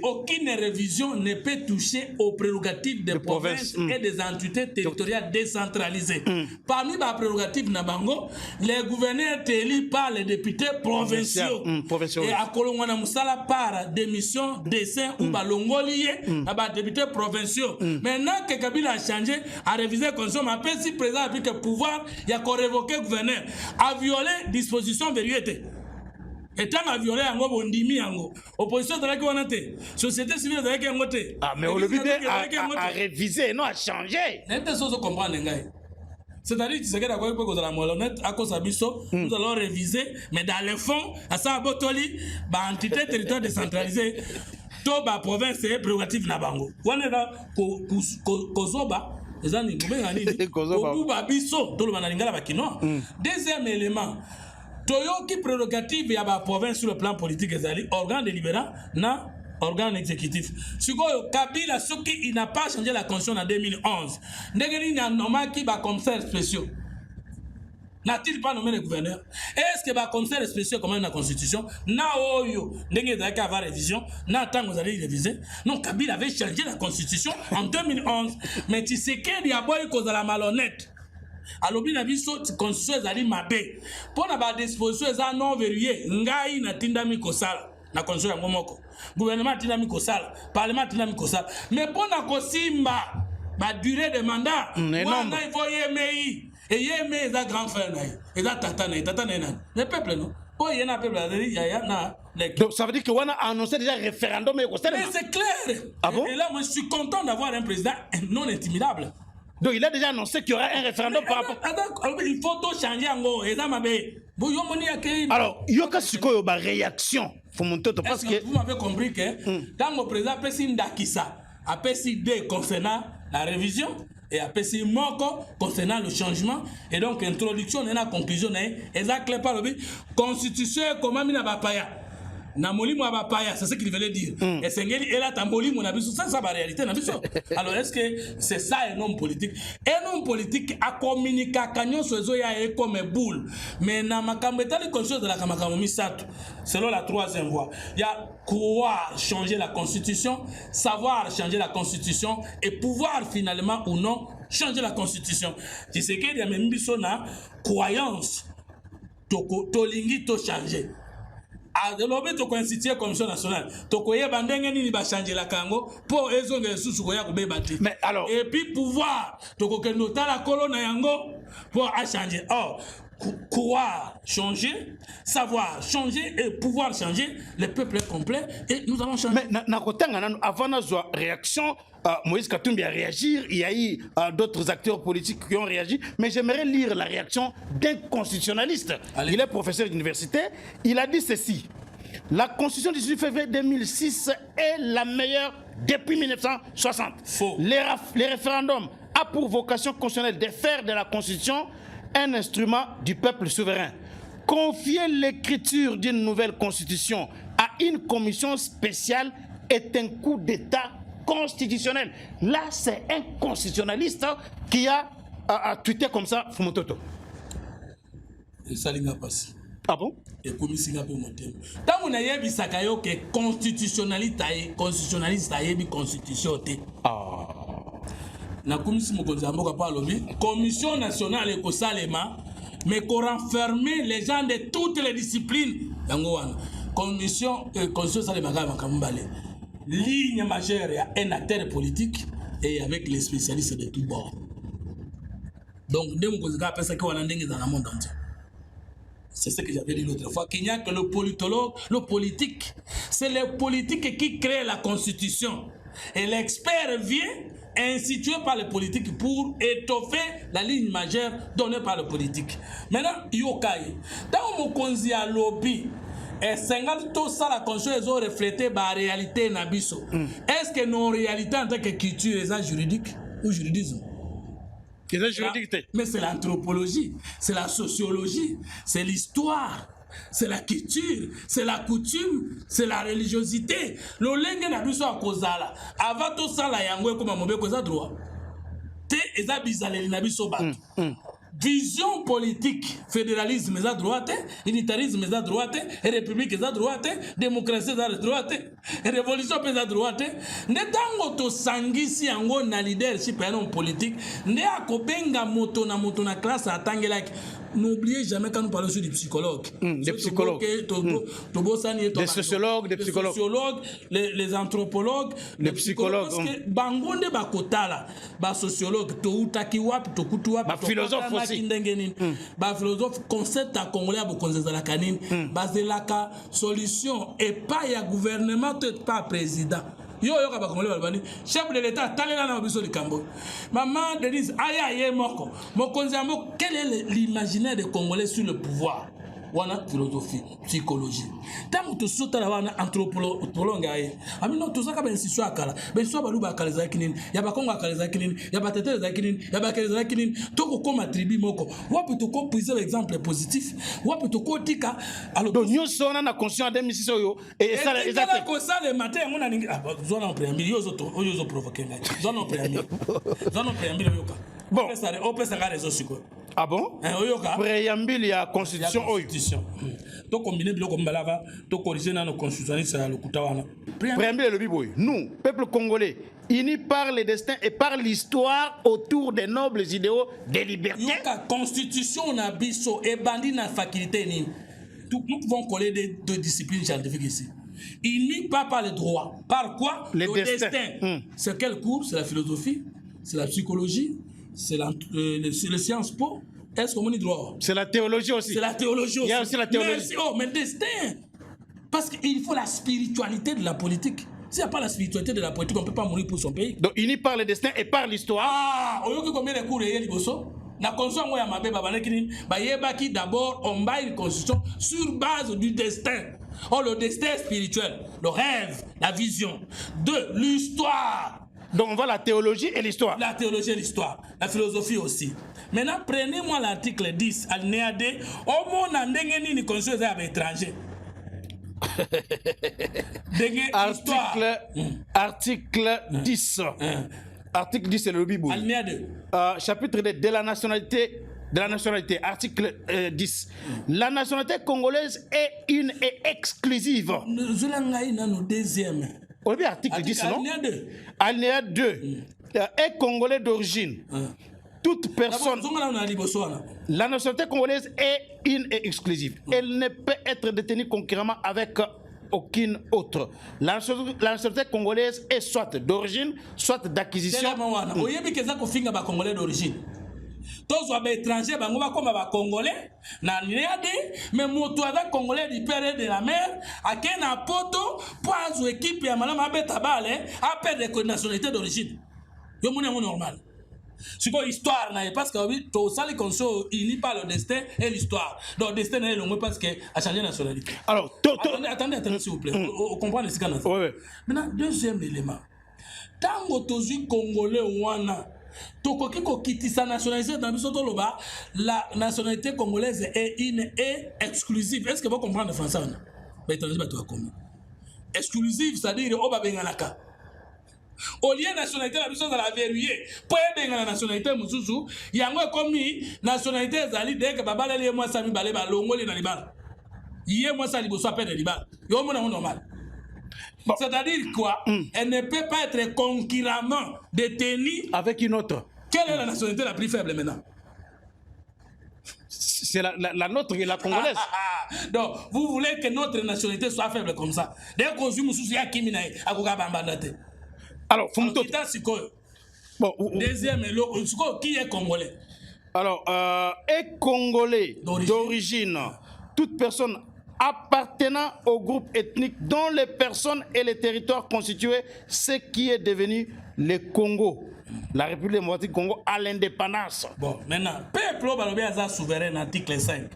Aucune révision ne peut toucher aux prérogatives des provinces et des entités territoriales décentralisées. Parmi les prérogatives Nabango, les gouverneurs sont élus par les députés provinciaux. Et à Kolongwana Moussala par démission, dessin ou balongolié, les députés provinciaux. Maintenant que Kabila a changé, a révisé la constitution, mais après si le président a pris que pouvoir, il y a qu'on révoqué le gouverneur, a violé disposition verrouillée. Et tant à violer un gros bondimi ango. Opposition de la Guanate, société civile de la Guanate. Ah, mais on le dit à réviser, non à changer. N'est-ce pas comprendre, c'est-à-dire que la à cause de nous allons réviser, mais dans le fond, à ça, Botoli, entité territoire décentralisée, Toba province et prérogative Nabango. On est là, Kozoba. Deuxième élément, toyoki prérogative ya ba province sur le plan politique ezali organe délibérant na organe exécutif. Sikoyo Kabila soki il n'a pas changé la constitution en 2011. Ndenge nini anomaki ba commissaires spéciaux. N'a-t-il pas nommé le gouverneur? Est-ce que les commissaires spéciaux comme la constitution na oyo ndenge ezalaki avoir révision na ntango vous allez réviser? Non, Kabila avait changé la constitution en 2011, mais Tshisekedi aboyi kozala malhonnête. Alobi na biso constitution ezali mabe mpona badisposition eza non verrouillé ngai natindami kosala na constitution yango moko, gouvernement atindami kosala, parlement atindami kosala, mais mpona kosimba badurée de mandat wana il faut yemei. Et yeme est un grand frère, et un tata, le peuple, non? Donc ça veut dire que on a annoncé déjà référendum. Mais c'est clair. Ah bon? Et là, moi, je suis content d'avoir un président non intimidable. Donc il a déjà annoncé qu'il y aura un référendum par rapport. Il faut tout changer en gros. Alors, il y a une réaction. Parce que vous m'avez compris que quand le président a fait Ndakisa, a fait concernant la révision. Et après, c'est moko concernant le changement. Et donc, introduction, et la conclusion, et ça clair par le constitution, comment mina bapaya. Na molimo abapaya, c'est ce qu'il voulait dire. Et c'est et là, ta molimo na biso, ça, c'est la réalité na biso. Alors, est-ce que c'est ça un homme politique? Un homme politique a communiqué à Kanyon Sozo ya comme boule. Mais na makambeta les consciences de la kamakamomi sato, selon la troisième voie. Il y a croire changer la constitution, savoir changer la constitution et pouvoir finalement ou non changer la constitution. Tu sais qu'il y a même une croyance, tolingi to changer. Alobi to constituer commission nationale. To koye bandenge nini ba changer la kango pour ezonga susu koya ko bebati. Mais alors et puis pouvoir to ko kendo tala kolona yango pour a changer. Or croire changer, savoir changer et pouvoir changer, le peuple est complet et nous allons changer. Mais avant notre réaction, Moïse Katumbi a réagi, il y a eu d'autres acteurs politiques qui ont réagi, mais j'aimerais lire la réaction d'un constitutionnaliste. Allez. Il est professeur d'université, il a dit ceci: la constitution du 18 février 2006 est la meilleure depuis 1960. Faux. Les référendums a pour vocation constitutionnelle de faire de la constitution un instrument du peuple souverain. Confier l'écriture d'une nouvelle constitution à une commission spéciale est un coup d'État constitutionnel. Là, c'est un constitutionnaliste qui a tweeté comme ça, Fumototo. Et ça n'a pas passé. Ah bon? Et comme si on a monté. Tant qu'on a eu Sakayo que constitutionnaliste a eu constitution. Ah. La commission commission nationale écosalema mais qu'on renfermer les gens de toutes les disciplines. Commission salema kambale. Ligne majeure, il y a un acteur politique et avec les spécialistes de tous bords. Donc, dans le monde entier. C'est ce que j'avais dit l'autre fois, qu'il n'y a que le politologue, le politique. C'est le politique qui crée la constitution. Et l'expert vient institué par le politique pour étoffer la ligne majeure donnée par le politique. Maintenant, yokai. Dans mon konzi à lobby, et 50 tout ça la conscience ont reflété la réalité nabiso. Est-ce que nos réalités en tant que culture est juridique ou juridisme? Mais c'est l'anthropologie, c'est la sociologie, c'est l'histoire, c'est la culture, c'est la coutume, c'est la religiosité. Le lengue nabiso a kozala. Avant tout ça la yango comme mobe koza droit. Te eza bizaleli nabiso bato. Vision politique, fédéralisme est à droite, unitarisme est à droite, république est à droite, démocratie est à droite, révolution est à droite. Netango to sangisi yango na leadership ya non politique, ne akobenga moto na classe atangelaki. N'oubliez jamais quand nous parlons sur des psychologues. Des psychologues. Des sociologues, des psychologues. Les anthropologues, les psychologues. Parce que bangonde bakotala, ba sociologue, to utaki wapi, to kutu wapi, ba philosophe aussi. Ba philosophe concept à congolais bo konzeza la kanine, bazelaka solution et pas ya gouvernement et pas président. Yo ka ba congolais balbani, chef de l'état talela na biso likambo. Maman Denise aya ye moko. Mokonzi amoko, quel est l'imaginaire des Congolais sur le pouvoir? wana philosophie psychologie tant que sota la wana anthropologue aye amino to saka ben siswa akala ben siswa balu ba kala za kinini ya ba kongo akala za kinini ya ba tete za kinini ya ba kala za kinini to ko koma tribu moko wapi to ko puiser l'exemple positif wapi to ko tika alors donc nous sommes na conscience de mission yo et ça exactement ko ça le matin on a ningi zona en préambule yo zo provoquer ngai zona en préambule yo ka bon ça on peut s'engager réseau siko. Ah bon? Préambule ya constitution oyo. To combiner biloko mbalava, to corriger na constitutionnaliste ya lokuta wana. Préambule le biboy. Nous, peuple congolais, unis par le destin et par l'histoire autour des nobles idéaux des libertés. Yoka constitution na biso et bandi na faculté ni. Nous pouvons coller deux disciplines scientifiques ici. Unis pas par le droit. Par quoi? Le destin. C'est quel cours? C'est la philosophie, c'est la psychologie, c'est le sciences po. Est-ce qu'on dit droit? C'est la théologie aussi. C'est la théologie aussi. Il y a aussi la théologie. Mais destin. Parce qu'il faut la spiritualité de la politique. S'il n'y a pas la spiritualité de la politique, on ne peut pas mourir pour son pays. Donc, unis par le destin et par l'histoire. Ah, on y a combien de cours et liboso? La constitution, moi, ma bébé, d'abord, on bat une constitution sur base du destin. Oh, le destin spirituel, le rêve, la vision. Deux, l'histoire. Donc on voit la théologie et l'histoire. La théologie et l'histoire. La philosophie aussi. Maintenant, prenez-moi l'article 10, alinéa 2. Au monde, on a une constitution avec étranger. Article 10. Article 10, c'est le Bible. Alinéa 2. Chapitre 2, de la nationalité. Article 10. La nationalité congolaise est une et exclusive. Deuxième. On dit article 10, non? Alinéa 2. Est congolais d'origine. Toute personne. La nationalité congolaise est une et exclusive. Elle ne peut être détenue concurremment avec aucune autre. La nationalité congolaise est soit d'origine, soit d'acquisition. Congolais d'origine. Tous les étrangers, ils congolais, mais moto avec congolais du père et de la mère, à quel poto, pour équipe et à madame Abetabale, à perdre de nationalité d'origine. C'est normal. C'est quoi l'histoire, parce que tout ça, les consos, il n'y a pas le destin et l'histoire. Donc, le destin est long parce qu'il a changé de nationalité. Alors, attendez, s'il vous plaît. On comprend ce qu'on a fait. Oui. Maintenant, deuxième élément. Tant que tu es congolais, la nationalité congolaise est une et exclusive. Est-ce que vous comprenez le français? Exclusive, c'est-à-dire au Babenganaka. Au lieu de nationalité, la mission de la verrouiller. Pour aider la nationalité, il y a comme nationalité Zali, dès que Baba est moi, Sami Baleba, Longoli dans les balles. Il y a moi, Sali Bosso, appelle les balles. Il y a un normal. C'est-à-dire quoi? Elle ne peut pas être concurremment détenue avec une autre. Quelle est la nationalité la plus faible maintenant? C'est la nôtre et la congolaise. Donc, vous voulez que notre nationalité soit faible comme ça? Dès qu'on suit Moussou, il y a qui mina à Koukabambandate. Alors, bon, deuxième, qui est congolais? Alors, est congolais d'origine. Toute personne appartenant au groupe ethnique dont les personnes et les territoires constituaient ce qui est devenu le Congo, la République démocratique du Congo à l'indépendance. Bon, maintenant, peuple est souverain, article 5.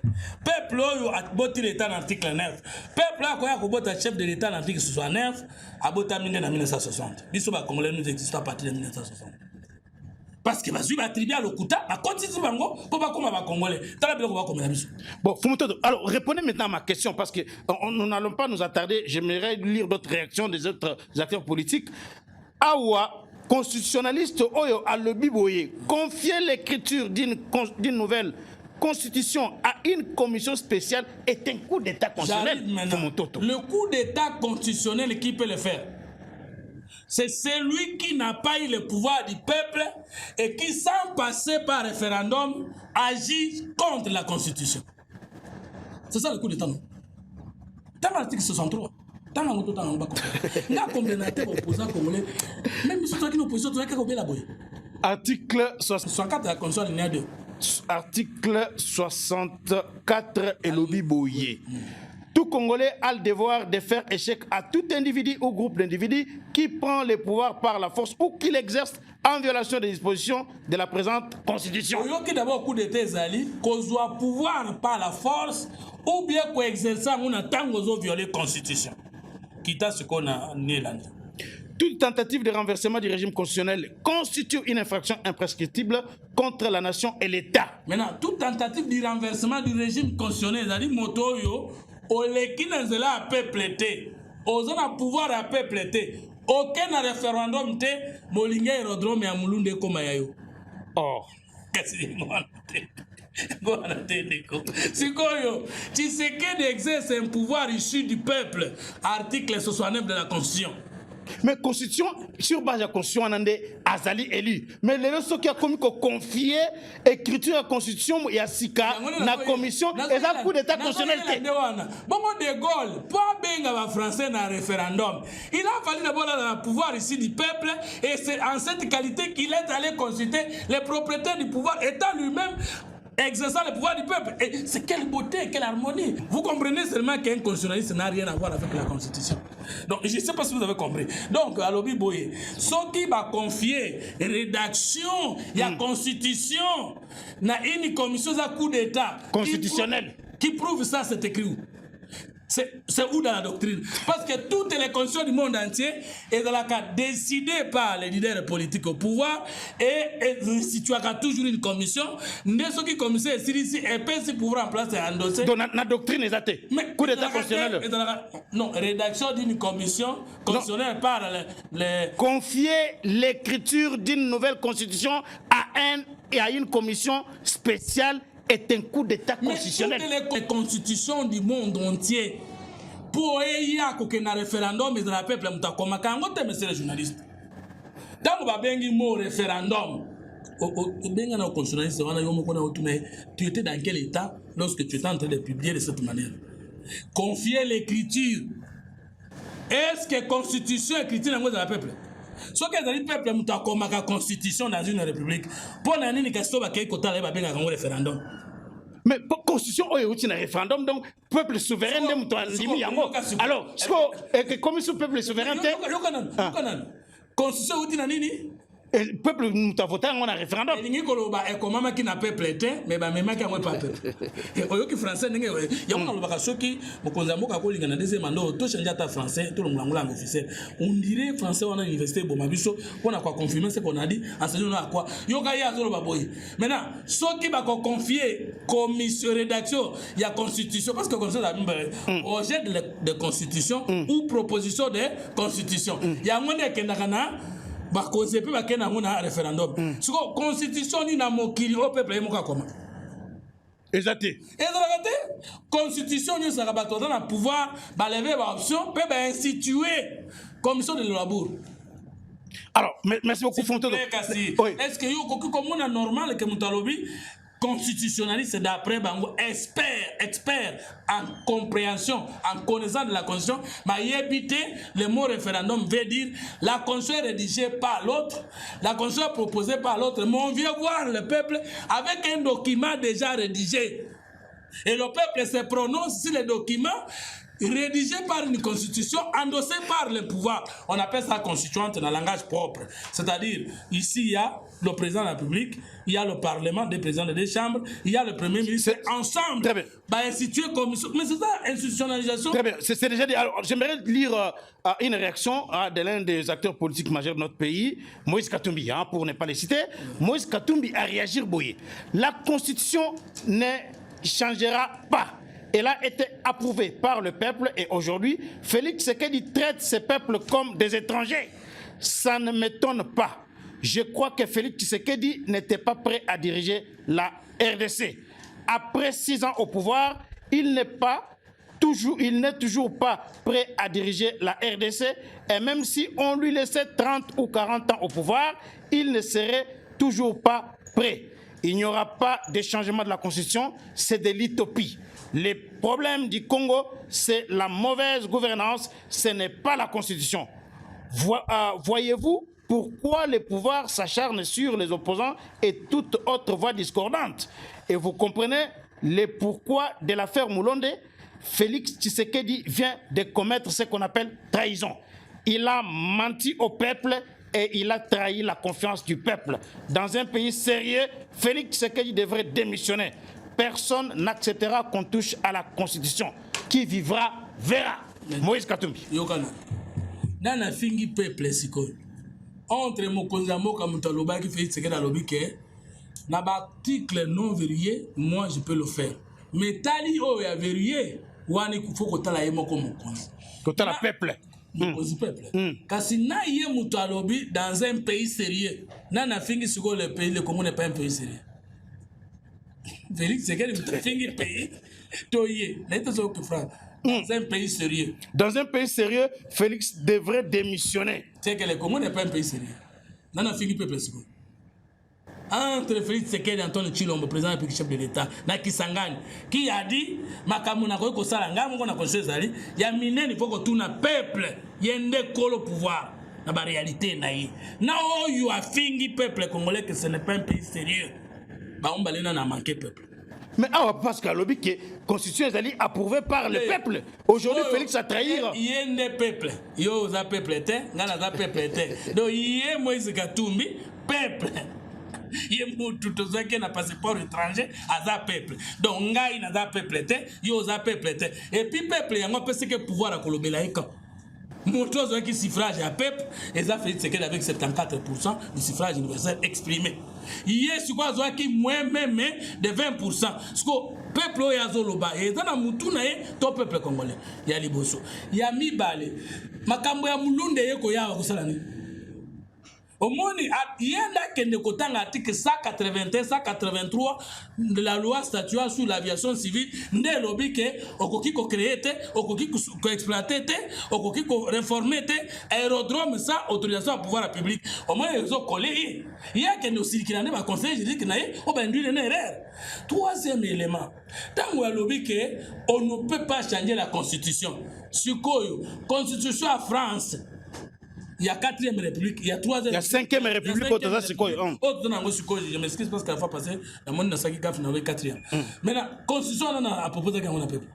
Peuple a botti l'État en article 9. Peuple a botti chef de l'État en article 69, a botti en 1960. Biso ba Congolais nous existe à partir de 1960. Parce que vas-y va attribuer à l'Okuta, à continuer bango pour pas comme va Congolais. Bon, alors répondez maintenant à ma question parce que nous n'allons pas nous attarder. J'aimerais lire d'autres réactions des autres acteurs politiques. Awa constitutionnaliste Oyo à le Biboye confier l'écriture d'une nouvelle constitution à une commission spéciale est un coup d'état constitutionnel. Le coup d'état constitutionnel qui peut le faire, c'est celui qui n'a pas eu le pouvoir du peuple et qui, sans passer par référendum, agit contre la Constitution. C'est ça le coup d'État, non? Dans l'article 63, dans même si tu as une opposition, tu as combien la boye? Article 64 de la Constitution, alinéa 2. Article 64 et lobby boyé. Tout Congolais a le devoir de faire échec à tout individu ou groupe d'individus qui prend le pouvoir par la force ou qui l'exerce en violation des dispositions de la présente Constitution. Il y a d'abord coup d'état Zali, qu'on doit pouvoir par la force ou bien coexercer en tant que violer la constitution. Quitte ce qu'on a né là. Toute tentative de renversement du régime constitutionnel constitue une infraction imprescriptible contre la nation et l'État. Maintenant, toute tentative de renversement du régime constitutionnel, c'est-à-dire motoyo, au leki na zela a peuple té, aux a pouvoir à peuple té, aucun référendum té, molinga aérodrome ya mulunde koma yayo. Or, Kasi mwana té. Sikoyo, Tshisekedi exerce un pouvoir issu du peuple, article 69 de la Constitution. mais constitution sur base de la constitution on a azali élu mais les autres qui a commis qu'on confier écriture à constitution et à sika la commission et ça coup d'état constitutionnel. Bon de Gaulle pas benga va français dans référendum, il a fallu d'abord le pouvoir ici du peuple et c'est en cette qualité qu'il est allé consulter les propriétaires du pouvoir étant lui-même exerçant le pouvoir du peuple. Et c'est quelle beauté, quelle harmonie. Vous comprenez seulement qu'un constitutionnaliste n'a rien à voir avec la constitution. Donc, je ne sais pas si vous avez compris. Donc, à l'Obi Boye, ce qui va confier rédaction, il y a constitution, il y a une commission de coup d'État constitutionnelle qui prouve ça, c'est écrit où? C'est où dans la doctrine? Parce que toutes les constitutions du monde entier est dans la cas décidée par les leaders politiques au pouvoir et si tu as toujours une commission, ce qui commission est ici et peut se pouvoir en place et endosser. Donc la doctrine est athée. Mais coup d'état constitutionnel. Non, rédaction d'une commission constitutionnelle par les confier l'écriture d'une nouvelle constitution à une commission spéciale est un coup d'état constitutionnel. Mais toutes les constitutions du monde entier, pour y avoir un référendum, mais dans le peuple, monsieur le journaliste. Dans le mot référendum, tu étais dans quel état lorsque tu étais en train de publier de cette manière? Confier l'écriture. Est-ce que constitution et écriture dans le peuple? Ce que le peuple a la constitution dans une république, pour l'année, il y a un référendum. Mais pour constitution, il y a un référendum, donc peuple souverain, alors, comme ce peuple souverain, constitution, le peuple nous a voté en un référendum. Il y a qui n'a peuple été, mais même qui n'a pas peuple. Il y a français, il y a ceux qui ont deuxième mandat, tout change à français, tout le monde langue officielle. On dirait français, on a université, bon, on a quoi confirmer ce qu'on a dit, enseignant à quoi. Il y a maintenant, ceux qui vont confier commission rédaction, il y a constitution, parce que comme ça, projet de constitution ou proposition de constitution. Il y a un monde qui ba cause pe ba kena ngona référendum siko constitution ni na mokili au peuple emoka koma exacté constitution ni ça ba dans le pouvoir ba lever ba option pe ba instituer commission de labour. Alors merci beaucoup Fonto. Est-ce que yo koki comme on normal que mutalobi constitutionnaliste d'après bango expert en compréhension, en connaissance de la constitution, mais éviter le mot référendum veut dire la constitution est rédigée par l'autre, la constitution est proposée par l'autre, mais on vient voir le peuple avec un document déjà rédigé. Et le peuple se prononce sur le document rédigé par une constitution, endossée par le pouvoir. On appelle ça constituante dans le langage propre. C'est-à-dire, ici, il y a le président de la République, il y a le Parlement, des présidents des deux chambres, il y a le Premier ministre, ensemble, instituer commission. Mais c'est ça, institutionnalisation. Très bien, c'est déjà dit. Alors, j'aimerais lire une réaction de l'un des acteurs politiques majeurs de notre pays, Moïse Katumbi, pour ne pas les citer. Moïse Katumbi a réagi, boyé. La Constitution ne changera pas. Elle a été approuvée par le peuple et aujourd'hui, Félix Tshisekedi traite ces peuples comme des étrangers. Ça ne m'étonne pas. Je crois que Félix Tshisekedi n'était pas prêt à diriger la RDC. Après 6 ans au pouvoir, il n'est toujours pas prêt à diriger la RDC. Et même si on lui laissait 30 ou 40 ans au pouvoir, il ne serait toujours pas prêt. Il n'y aura pas de changement de la Constitution, c'est de l'utopie. Les problèmes du Congo, c'est la mauvaise gouvernance, ce n'est pas la Constitution. Voyez-vous pourquoi les pouvoirs s'acharnent sur les opposants et toute autre voix discordante. Et vous comprenez le pourquoi de l'affaire Moulonde. Félix Tshisekedi vient de commettre ce qu'on appelle trahison. Il a menti au peuple et il a trahi la confiance du peuple. Dans un pays sérieux, Félix Tshisekedi devrait démissionner. personne n'acceptera qu'on touche à la Constitution. Qui vivra, verra. Moïse Katumbi. Yokana. Dans la fingi peuple siko. Entre Mokonza Moka Mutaloba qui fait ce qu'elle a lobby que na article non verrouillé, moi je peux le faire. Mais tali o ya verrouillé, wani faut que tala yemo comme Mokonza. Côté la peuple. Mokonzi peuple. Kasi na yé Mutalobi dans un pays sérieux. Na fingi siko le pays, le Congo n'est pas un pays sérieux. Félix, c'est qu'elle fingi pays. Toye, n'est-ce pas que frère? Dans un pays sérieux. Dans un pays sérieux, Félix devrait démissionner. C'est que le Congo n'est pas un pays sérieux. Non, on finit peuple. Entre Félix Tshisekedi et Antoine Tshilombo, président et chef de l'État, na Kisangani, qui a dit Makamuna Koyoko Salanga, mon a conseillé Zali, il y a miné, il faut que tout le peuple, il y a un pouvoir. Dans la réalité, now you are fingi peuple congolais que ce n'est pas un pays sérieux. Bah, on va aller dans un manqué peuple. Mais parce que lobby qui est constitution est approuvée par le peuple. Aujourd'hui, Félix a trahi. Il y a un peuple. Il y a un peuple. Donc, il y a Moïse Katumbi, peuple. Il y a tout ce qui n'a pas passeport étranger, à peuple. Donc, il y a un peuple. Il y a un peuple. Et puis, peuple, il y a un peu de pouvoir à Colombie. Montrons qui suffrage à peuple, et ça fait que avec 74% du suffrage universel exprimé. Il y a ce quoi qui moins même de 20%. Ce que le peuple est azoloba et dans la mutuna to peuple congolais. Il y a liboso. Il y a mibale. Makambo ya mulunde yeko ya wakusalani. Au monde, il y a l'article 181, 183 de la loi statuant sur l'aviation civile, ne lobby que okoki ko créer okoki ko exploiter okoki ko réformer aérodrome sans autorisation à pouvoir public. Au moins ils ont collé. Il y a que nos circulants va conseiller je dis que naïe on ben une erreur. Troisième élément, tant on lobby que on ne peut pas changer la constitution. Sukoyo, constitution à France. Il y a 4e République, il y a 3e. Il y a 5e République, je m'excuse parce qu'à la fois passée, la monde n'a pas de 4e. Maintenant, la constitution a proposé qu'on a peuple.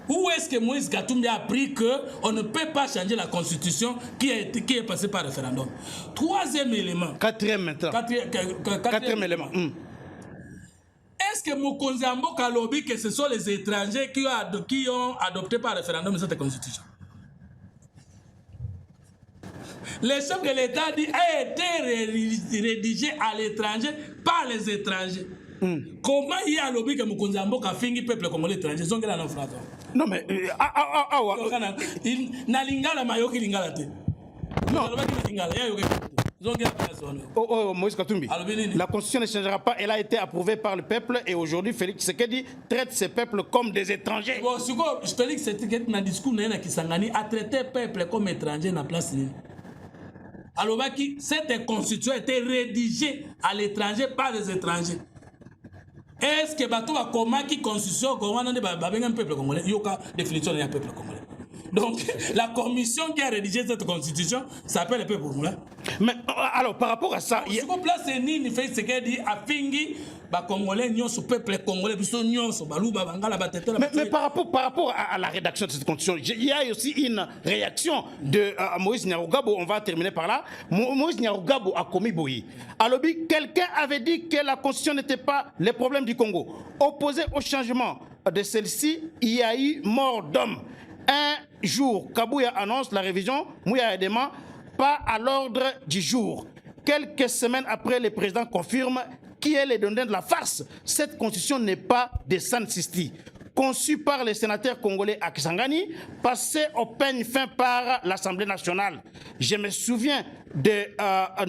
Où est-ce que Moïse Katumbi a appris qu'on ne peut pas changer la constitution qui est passée par référendum? 3e élément. 4e maintenant. 4e élément. Est-ce que Mokonzi Mboka lobby que ce sont les étrangers qui ont adopté par référendum cette constitution? Le chef de l'État a été rédigé à l'étranger par les étrangers. Comment il y a lobby que Mokonzi Mboka fingi peuple congolais étranger? Ils ont gagné en France. Non mais na lingala mayoki lingala te. Non, Moïse Katumbi. La constitution ne changera pas, elle a été approuvée par le peuple et aujourd'hui Félix Tshisekedi traite ces peuples comme des étrangers. Bon, Félix Tshisekedi dans le discours na Kisangani a traité peuple comme étranger na place ni. Alors cette constitution a été rédigée à l'étranger par les étrangers. Est-ce que bateau va comment qui constitution comment on a un peuple congolais? Il y a une définition d'un peuple congolais. Donc la commission qui a rédigé cette constitution s'appelle le peuple congolais. Mais alors par rapport à ça, il y a une place ni fait ce qu'elle dit à Fingi ba congolais nion ce peuple congolais biso nion so baluba bangala batete. Mais par rapport à la rédaction de cette constitution, il y a aussi une réaction de Moïse Nyarugabo. On va terminer par là. Moïse Nyarugabo a commis boyi. Alors quelqu'un avait dit que la constitution n'était pas le problème du Congo. Opposé au changement de celle-ci, il y a eu mort d'homme. Un jour, Kabouya annonce la révision, Mouya Edema, pas à l'ordre du jour. Quelques semaines après, le président confirme qui est le donneur de la farce. Cette constitution n'est pas de San Sisti. Conçue par les sénateurs congolais à Kisangani, passée au peigne fin par l'Assemblée nationale. Je me souviens de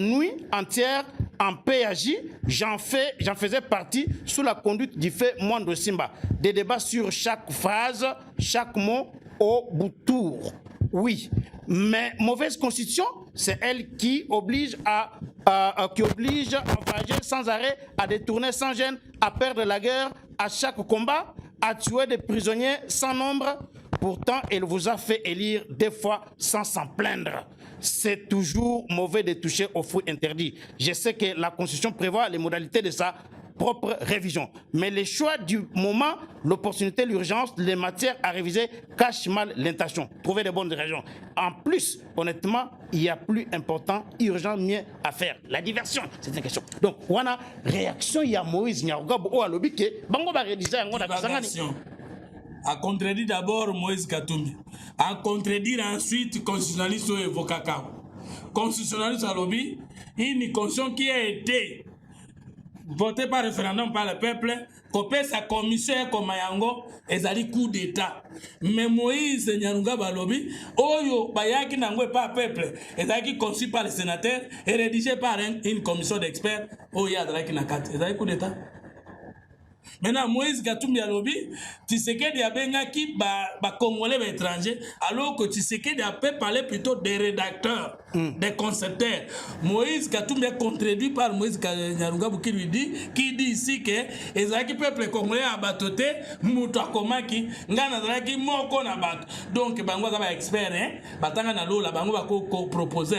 nuit entière en PAJ, j'en faisais partie sous la conduite du fait Mwando Simba. Des débats sur chaque phrase, chaque mot, au bout de tour. Oui, mais mauvaise constitution, c'est elle qui oblige à enrager sans arrêt, à détourner sans gêne, à perdre la guerre à chaque combat, à tuer des prisonniers sans nombre. Pourtant, elle vous a fait élire des fois sans s'en plaindre. C'est toujours mauvais de toucher aux fruits interdits. Je sais que la Constitution prévoit les modalités de sa propre révision. Mais les choix du moment, l'opportunité, l'urgence, les matières à réviser cachent mal l'intention. Trouver de bonnes raisons. En plus, honnêtement, il y a plus important, urgent, mieux à faire. La diversion, c'est une question. Donc, on a réaction, il y a Moïse Nyarugabo ou Alobike, bango ba rédiger on a à contredire d'abord Moïse Katumbi, à contredire ensuite constitutionnaliste et Vokaka. Constitutionnaliste à lobby, une constitution qui a été votée par référendum par le peuple, copé sa commission comme Mayango, et ça dit coup d'état. Mais Moïse Nyarugabo à lobby, Oyo Bayaki n'angwe pas peuple, et ça qui conçu par les sénateurs et rédigé par une commission d'experts, Oya Draki Nakat, et ça dit coup d'état. Maintenant, Moïse Katumbi a lobby, Tshisekedi a bengaki ba Congolais ba étrangers, alors que Tshisekedi a peut parler plutôt des rédacteurs, des concepteurs. Moïse Katumbi est contredit par Moïse Nyarugabo qui dit ici que ezaki peuple congolais a batoté, muto akomaki, ngana zaki moko na bato. Donc bango ba expert batanga na lola bango ba ko proposer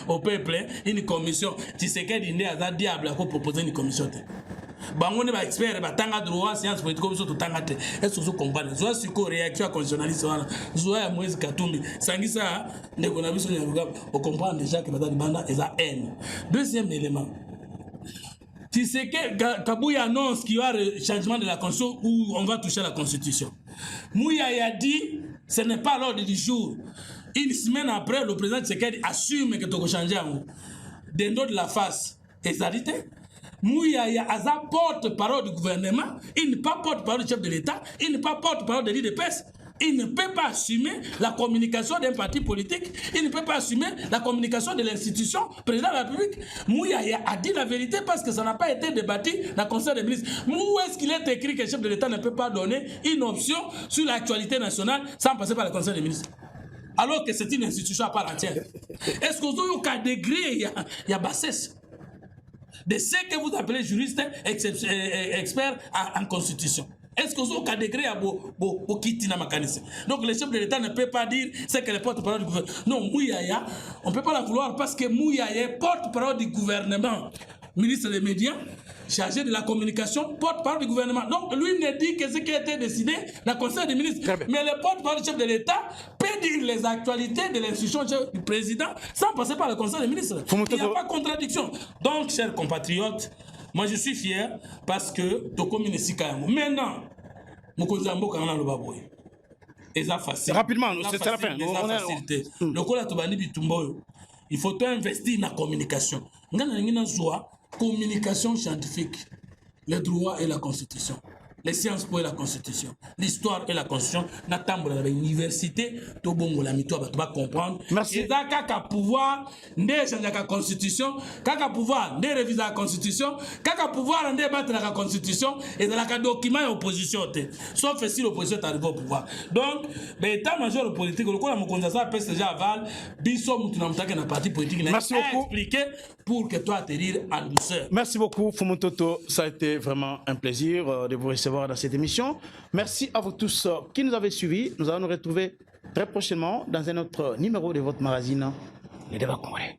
au peuple une commission. Tshisekedi ndi aza diable ko proposer une commission. Bango ne ba expert batanga droit science politique comme ça tanga te. Est-ce que vous comprenez? Soit si ko réaction constitutionnaliste wana. Soit ya Moïse Katumbi. Sangisa ndeko na biso Nyarugabo. On comprend déjà que batanga banda est la haine. Deuxième élément. Tu sais que Kabouya annonce qu'il y aura un changement de la constitution où on va toucher la constitution. Mouya a dit ce n'est pas l'ordre du jour. Une semaine après, le président Tshisekedi assume que tu vas changer d'un dos de la face. Et ça dit Mouya a porte-parole du gouvernement, il n'est pas porte-parole du chef de l'État, il n'est pas porte-parole de l'IDPS. Il ne peut pas assumer la communication d'un parti politique, il ne peut pas assumer la communication de l'institution, président de la République. Mouya a dit la vérité parce que ça n'a pas été débattu dans le Conseil des ministres. Où est-ce qu'il est écrit que le chef de l'État ne peut pas donner une option sur l'actualité nationale sans passer par le Conseil des ministres? Alors que c'est une institution à part entière. Est-ce que vous avez un degré, il y a bassesse de ce que vous appelez juriste expert en constitution? Est-ce que vous avez un degré à vos quitter dans ma mécanisme? Donc le chef de l'État ne peut pas dire ce que le porte-parole du gouvernement. Non, Mouyaya, on ne peut pas la vouloir parce que Mouyaya est porte-parole du gouvernement, ministre des médias, chargé de la communication, porte-parole du gouvernement. Donc lui ne dit que ce qui a été décidé dans le Conseil des ministres. Mais le porte-parole du chef de l'État peut dire les actualités de l'institution du président sans passer par le Conseil des ministres. Il n'y a pas de contradiction. Donc, chers compatriotes, moi je suis fier parce que Tokomi ne s'y calme. Maintenant, Mokonzambo Kanana Lobaboy. Rapidement, c'est la fin. Le Kola Tobani Bitumboyo. Il faut investir dans la communication. Communication scientifique, le droit et la constitution, les sciences pour la constitution, l'histoire et la constitution, n'attendons pas l'université, tout bon la mito va comprendre. Merci. Et ça kaka pouvoir ne changer la constitution, kaka pouvoir ne réviser la constitution, kaka pouvoir ne battre la constitution et dans la document opposition sauf si l'opposition arrive au pouvoir. Donc l'état-major politique le quoi Mokonza ça peut déjà aval biso mutu na mutaka na parti politique n'a expliqué pour que toi atterrir en douceur. Merci beaucoup Fumutoto, ça a été vraiment un plaisir de vous recevoir dans cette émission. Merci à vous tous qui nous avez suivis. Nous allons nous retrouver très prochainement dans un autre numéro de votre magazine, Les Débats Congolais.